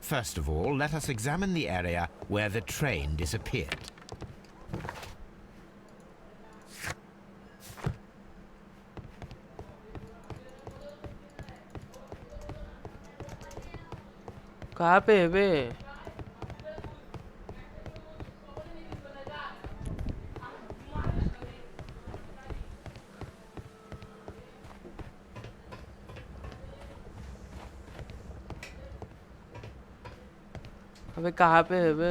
Speaker 3: First of all, let us examine the area where the train disappeared.
Speaker 1: कहाँ पे है बे अबे कहाँ पे है बे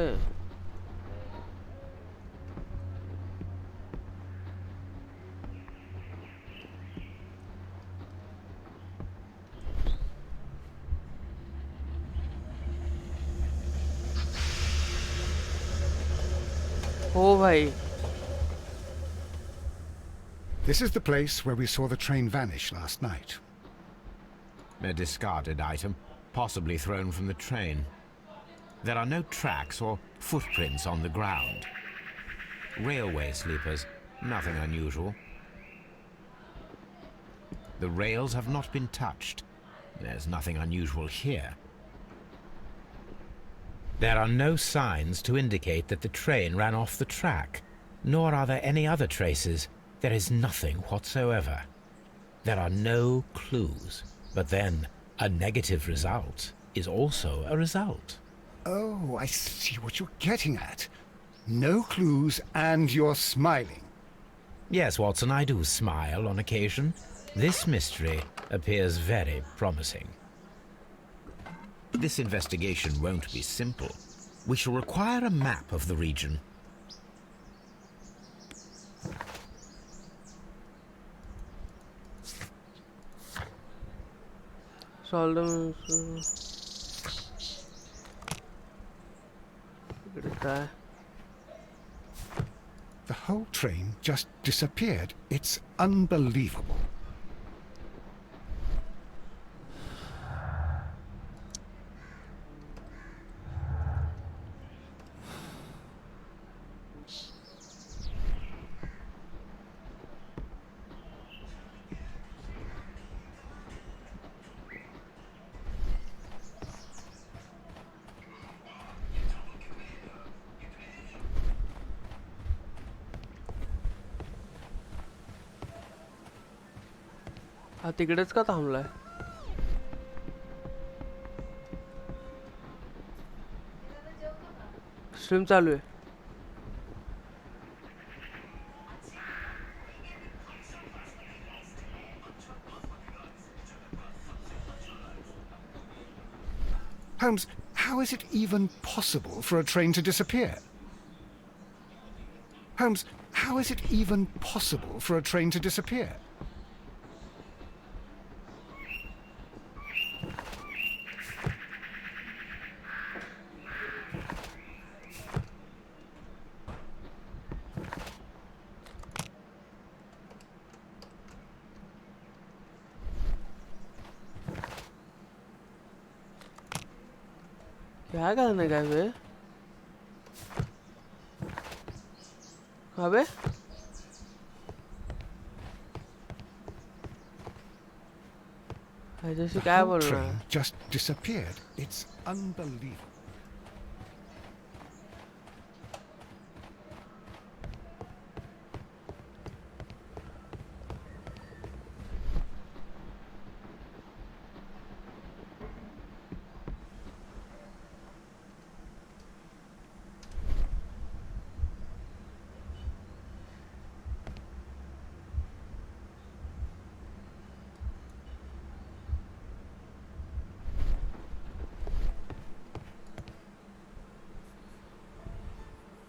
Speaker 1: ओ भाई
Speaker 2: This is the place where we saw the train vanish last night.
Speaker 3: A discarded item, possibly thrown from the train. There are no tracks or footprints on the ground. Railway sleepers, nothing unusual. The rails have not been touched. There's nothing unusual here. There are no signs to indicate that the train ran off the track, nor are there any other traces. There is nothing whatsoever. There are no clues. But then, a negative result is also a result.
Speaker 2: Oh, I see what you're getting at. No clues and you're smiling.
Speaker 3: Yes, Watson, I do smile on occasion. This mystery appears very promising. This investigation won't be simple. We shall require a map of the region.
Speaker 1: solve them
Speaker 2: The whole train just disappeared. It's unbelievable.
Speaker 1: हा तिकडेच का थांबलाय stream चालू आहे
Speaker 2: Holmes, how is it even possible for a train to disappear? Holmes, How is it even possible for a train to disappear?
Speaker 1: क्या करने गए वे? अबे
Speaker 2: The
Speaker 1: जैसे क्या
Speaker 2: whole
Speaker 1: बोल रहा
Speaker 2: train
Speaker 1: है?
Speaker 2: just disappeared. It's unbelievable.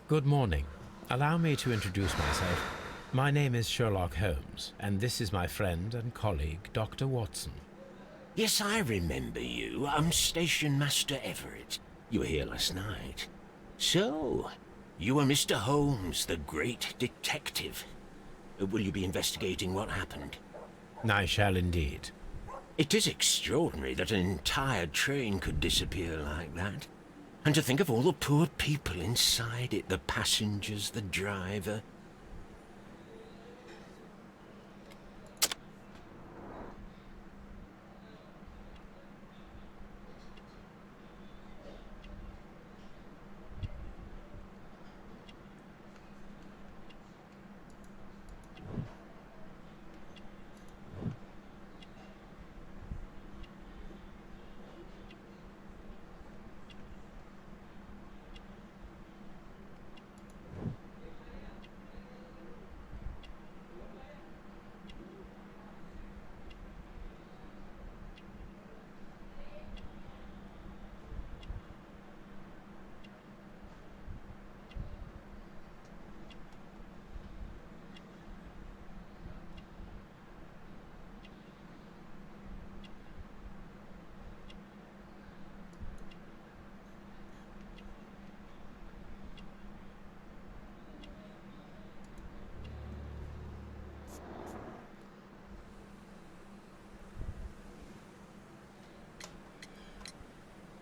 Speaker 3: Good morning. Allow me to introduce myself. My name is Sherlock Holmes, and this is my friend and colleague, Dr. Watson.
Speaker 9: Yes, I remember you. I'm Station Master Everett. You were here last night. So, you are Mr. Holmes, the great detective. Will you be investigating what happened?
Speaker 3: I shall indeed.
Speaker 9: It is extraordinary that an entire train could disappear like that. And to think of all the poor people inside it, the passengers, the driver.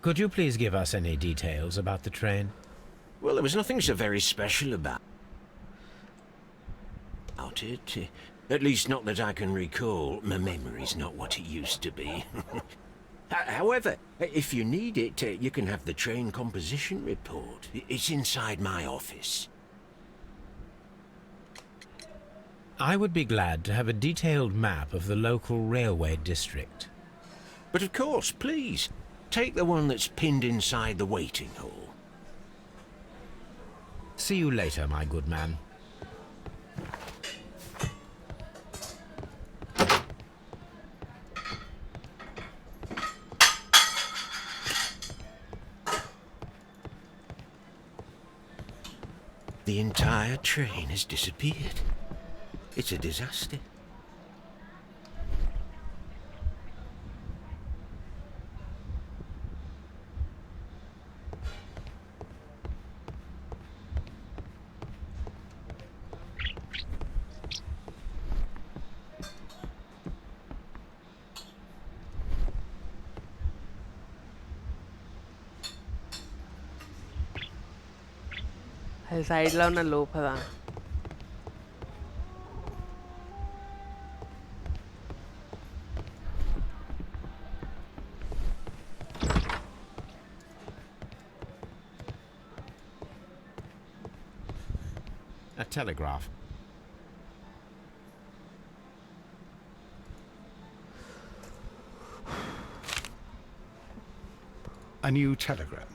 Speaker 3: Could you please give us any details about the train?
Speaker 9: Well, there was nothing so very special about it. At least not that I can recall. My memory's not what it used to be. However, if you need it, you can have the train composition report. It's inside my office.
Speaker 3: I would be glad to have a detailed map of the local railway district.
Speaker 9: But of course, please, take the one that's pinned inside the waiting hall.
Speaker 3: See you later, my good man.
Speaker 9: The entire train has disappeared. It's a disaster.
Speaker 1: సైడ్లో ఉన్న లోపల
Speaker 3: A telegraph.
Speaker 2: A new telegram.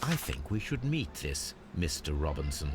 Speaker 3: I think we should meet this Mr. Robinson.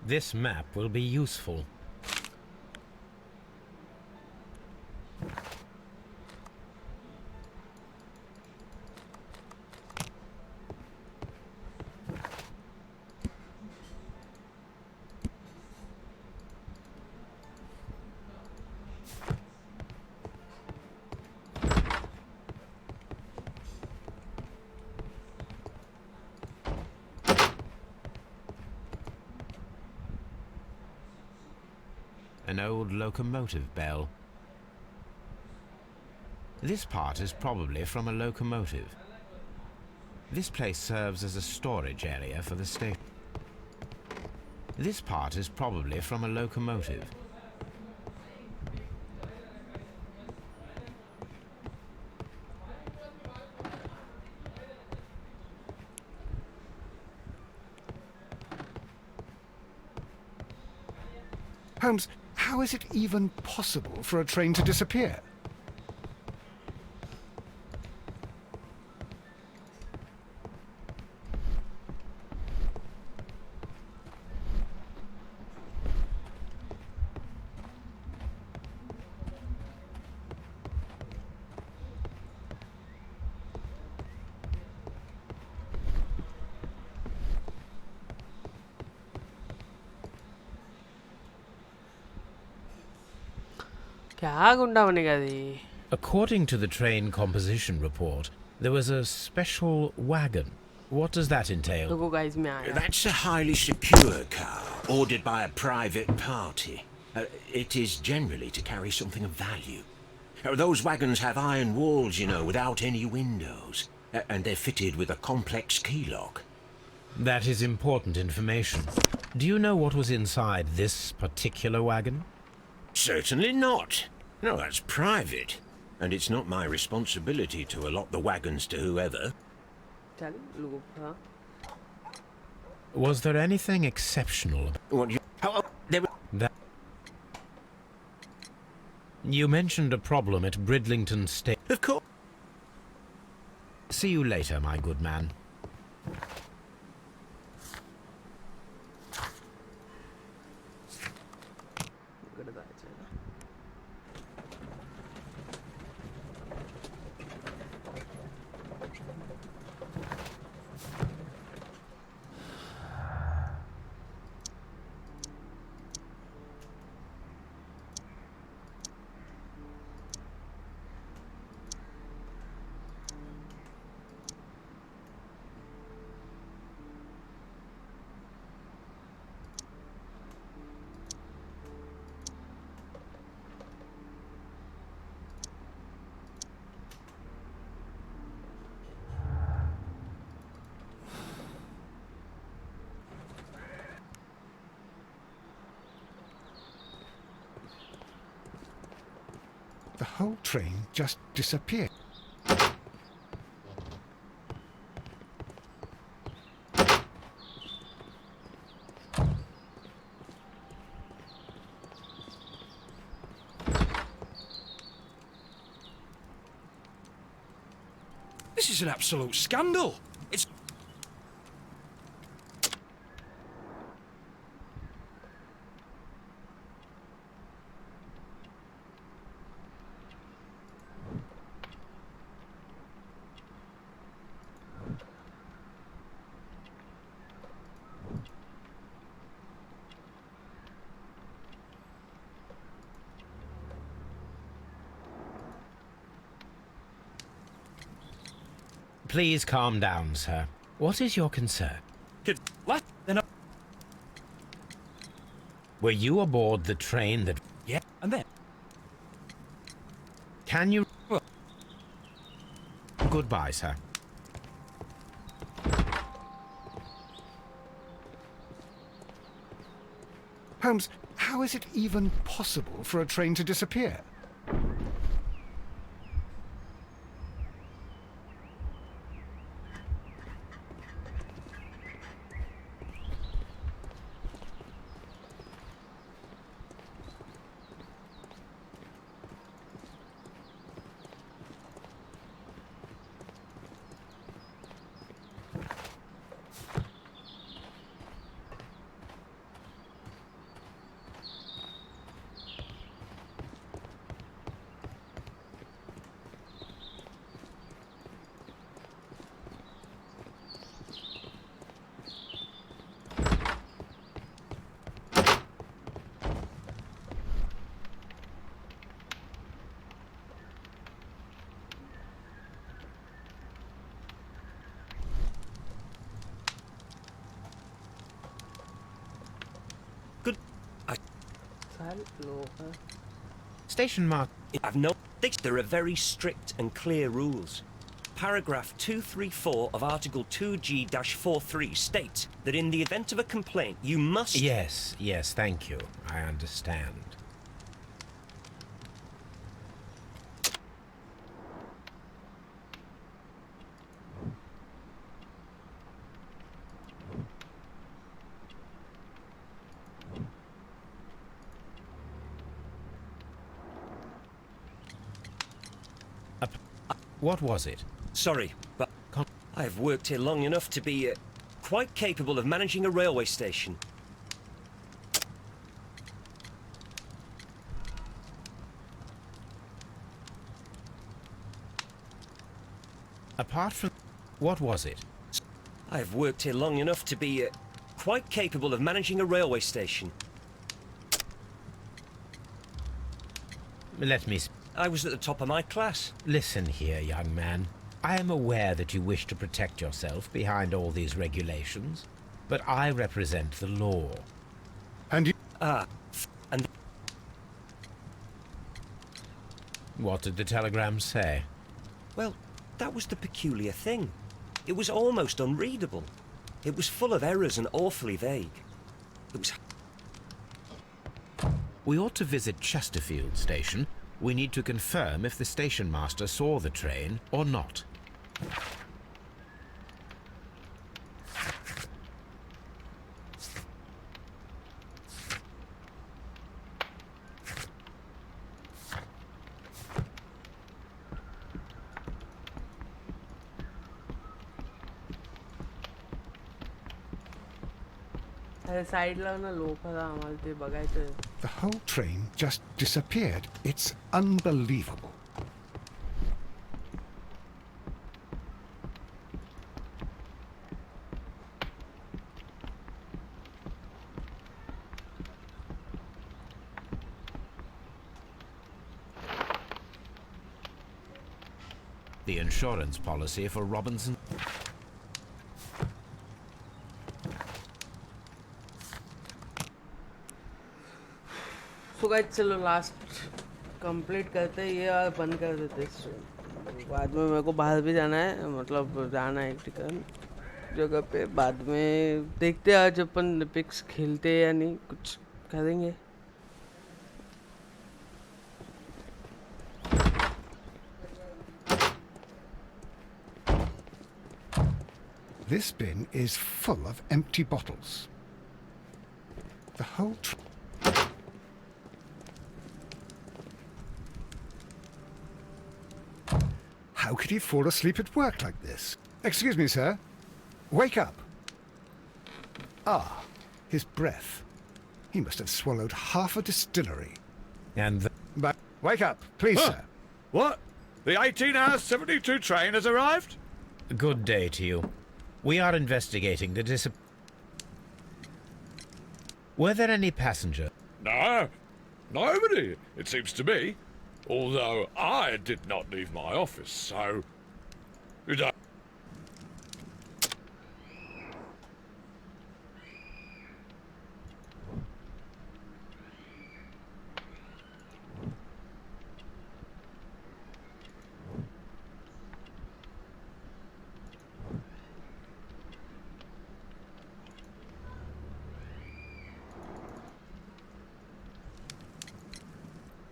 Speaker 3: This map will be useful. An old locomotive bell. This part is probably from a locomotive. This place serves as a storage area for the station. This part is probably from a locomotive.
Speaker 2: Holmes, how is it even possible for a train to disappear?
Speaker 1: क्या गुंडा बनेगा जी?
Speaker 3: According to the train composition report, there was a special wagon. What does that entail?
Speaker 1: देखो guys मैं आया.
Speaker 9: That's a highly secure car, ordered by a private party. It is generally to carry something of value. Those wagons have iron walls, you know, without any windows. And they're fitted with a complex key lock.
Speaker 3: That is important information. Do you know what was inside this particular wagon?
Speaker 9: Certainly not. No, that's private. And it's not my responsibility to allot the wagons to whoever.
Speaker 1: चल लोगों हाँ.
Speaker 3: Was there anything exceptional
Speaker 9: What you... Oh, there was...
Speaker 3: that you mentioned a problem at Bridlington Station?
Speaker 9: Of course.
Speaker 3: See you later, my good man.
Speaker 1: इकडे जायचं आहे ना.
Speaker 2: The whole train just disappeared.
Speaker 10: This is an absolute scandal. It's...
Speaker 3: Please calm down, sir. What is your concern?
Speaker 10: What? Then I...
Speaker 3: Were you aboard the train that...
Speaker 10: Yeah, and then...
Speaker 3: Can you...
Speaker 10: Well...
Speaker 3: Goodbye, sir.
Speaker 2: Holmes, How is it even possible for a train to disappear?
Speaker 11: Good.
Speaker 3: Station mark.
Speaker 11: I've no. There are very strict and clear rules. Paragraph 234 of Article 2G-43 states that in the event of a complaint, you must...
Speaker 3: Yes, thank you. I understand. What was it?
Speaker 11: Sorry, but I've worked here long enough to be quite capable of managing a railway station.
Speaker 3: Apart from... What was it?
Speaker 11: I've worked here long enough to be quite capable of managing a railway station.
Speaker 3: Let me...
Speaker 11: I was at the top of my class.
Speaker 3: Listen here, young man. I am aware that you wish to protect yourself behind all these regulations, but I represent the law.
Speaker 2: And you...
Speaker 11: And...
Speaker 3: What did the telegram say?
Speaker 11: Well, that was the peculiar thing. It was almost unreadable. It was full of errors and awfully vague. It was...
Speaker 3: We ought to visit Chesterfield Station. We need to confirm if the station master saw the train or not.
Speaker 2: The whole train just disappeared. It's unbelievable.
Speaker 3: The insurance policy for Robinson...
Speaker 1: So guys, चलो last complete करते हैं, ये और बंद कर देते हैं। बाद में मेरे को बाहर भी जाना है, मतलब जाना है एक ठिकान जगह पे। बाद में देखते हैं आज अपन पिक्स खेलते हैं या नहीं, कुछ करेंगे।
Speaker 2: This bin is full of empty bottles. The whole How could he fall asleep at work like this? Excuse me, sir. Wake up. Ah, his breath. He must have swallowed half a distillery.
Speaker 3: And the...
Speaker 2: But wake up, please, sir.
Speaker 6: What? The 18-hour-72 train has arrived?
Speaker 3: Good day to you. We are investigating the Were there any passengers?
Speaker 6: No, nobody, it seems to me. Although I did not leave my office, so... You don't...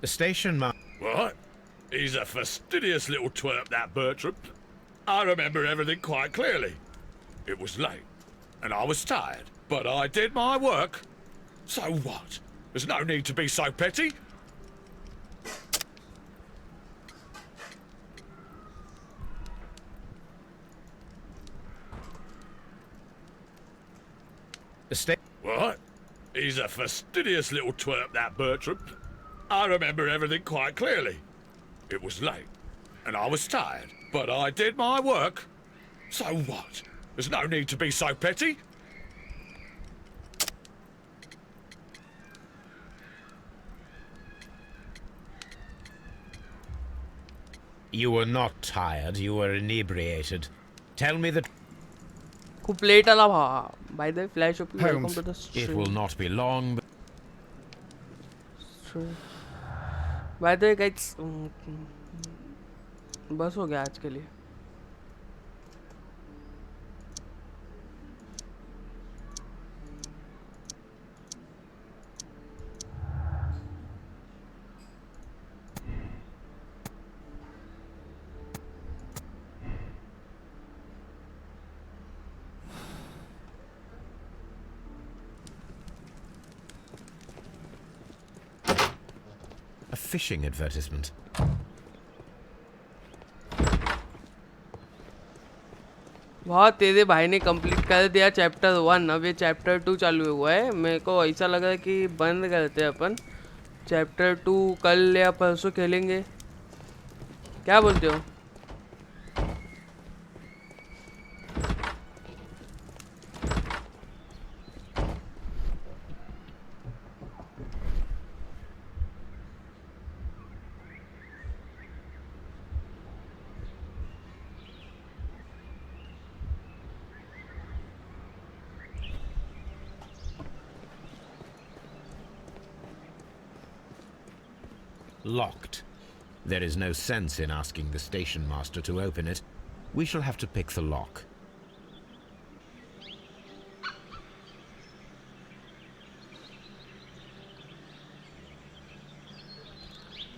Speaker 3: Station ma...
Speaker 6: What? He's a fastidious little twerp, that Bertram. I remember everything quite clearly. It was late, and I was tired, but I did my work. So what? There's no need to be so petty. What? He's a fastidious little twerp, that Bertram. I remember everything quite clearly. It was late, and I was tired, but I did my work. So what? There's no need to be so petty.
Speaker 3: You were not tired, you were inebriated. Tell me the...
Speaker 1: खूप late आला भावा. By the way, Flash OP, welcome
Speaker 2: Holmes.
Speaker 1: to the
Speaker 3: It
Speaker 1: stream.
Speaker 3: will not be long, but...
Speaker 1: By the way, guys, बस हो गया आज के लिए.
Speaker 3: A fishing advertisement.
Speaker 1: वाह, तेरे भाई ने कंप्लीट कर दिया चैप्टर 1. अब ये चैप्टर 2 चालू हुआ है. मेरे को ऐसा लग रहा है कि बंद करते हैं अपन. चैप्टर 2 कल या परसों खेलेंगे. क्या बोलते हो?
Speaker 3: Locked. There is no sense in asking the station master to open it. We shall have to pick the lock.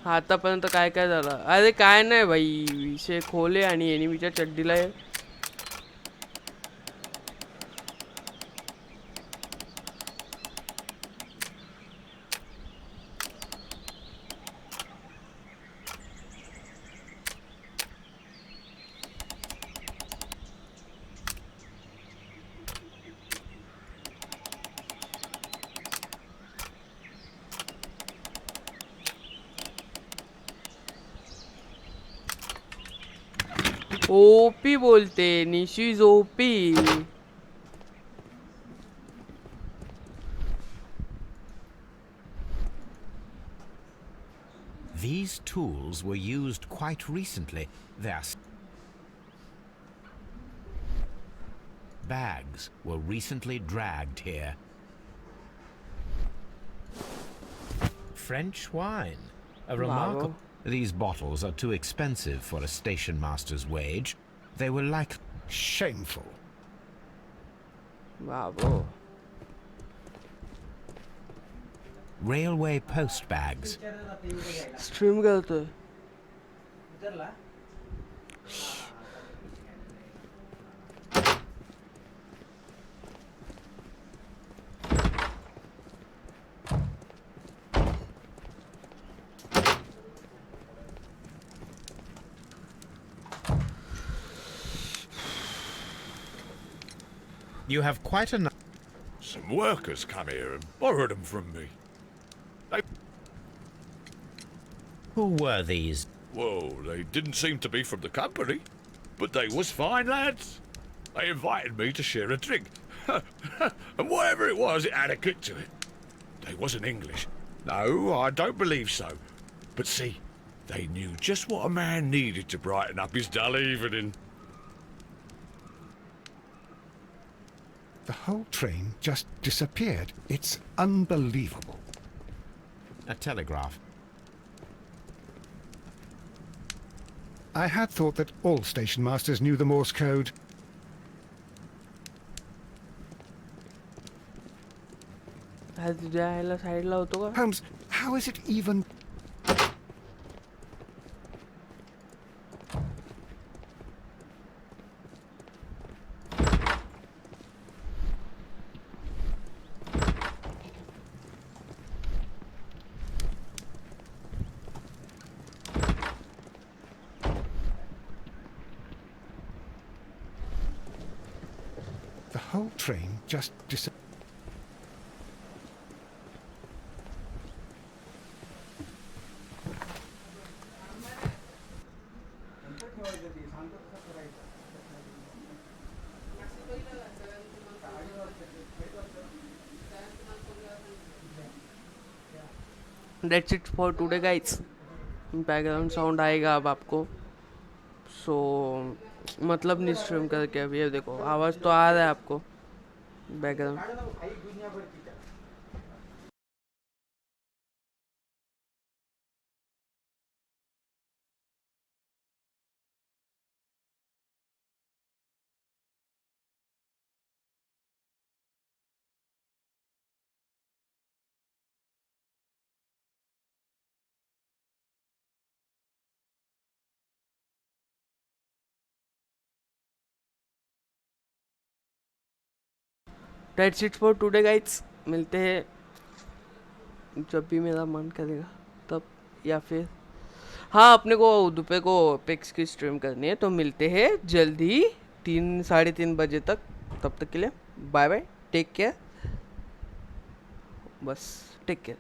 Speaker 1: आतापर्यंत काय काय झालं? अरे काय नाही भाई, विषय खोले आणि एनिमीच्या चड्डीला ओपी बोलते. Nishu is OP.
Speaker 3: These tools were used quite recently. Their bags were recently dragged here. French wine. A remarkable... These bottles are too expensive for a station master's wage. They were like...
Speaker 2: Shameful.
Speaker 1: Bravo.
Speaker 3: Railway post bags.
Speaker 1: Stream करते.
Speaker 3: You have quite a...
Speaker 6: Some workers come here and borrowed them from me.
Speaker 3: Who were these?
Speaker 6: Well, they didn't seem to be from the company, but they was fine lads. They invited me to share a drink. And whatever it was, it had a kick to it. They wasn't English. No, I don't believe so. But see, they knew just what a man needed to brighten up his dull evening.
Speaker 2: The whole train just disappeared. It's unbelievable.
Speaker 3: A telegraph.
Speaker 2: I had thought that all station masters knew the Morse code.
Speaker 1: आज जायला साइडला होतो का?
Speaker 2: Holmes, how is it even... whole train just disappeared.
Speaker 1: That's it for today guys. Background sound आएगा अब आपको, सो मतलब नहीं स्ट्रीम करके अभी ये देखो आवाज़ तो आ रहा है आपको background. That's it for today guys, मिलते हैं जब भी मेरा मन करेगा तब, या फिर हाँ अपने को दोपहर को पेक्स की स्ट्रीम करनी है, तो मिलते हैं जल्दी 3-3:30 बजे तक। तब तक के लिए बाय बाय, टेक केयर, बस टेक केयर।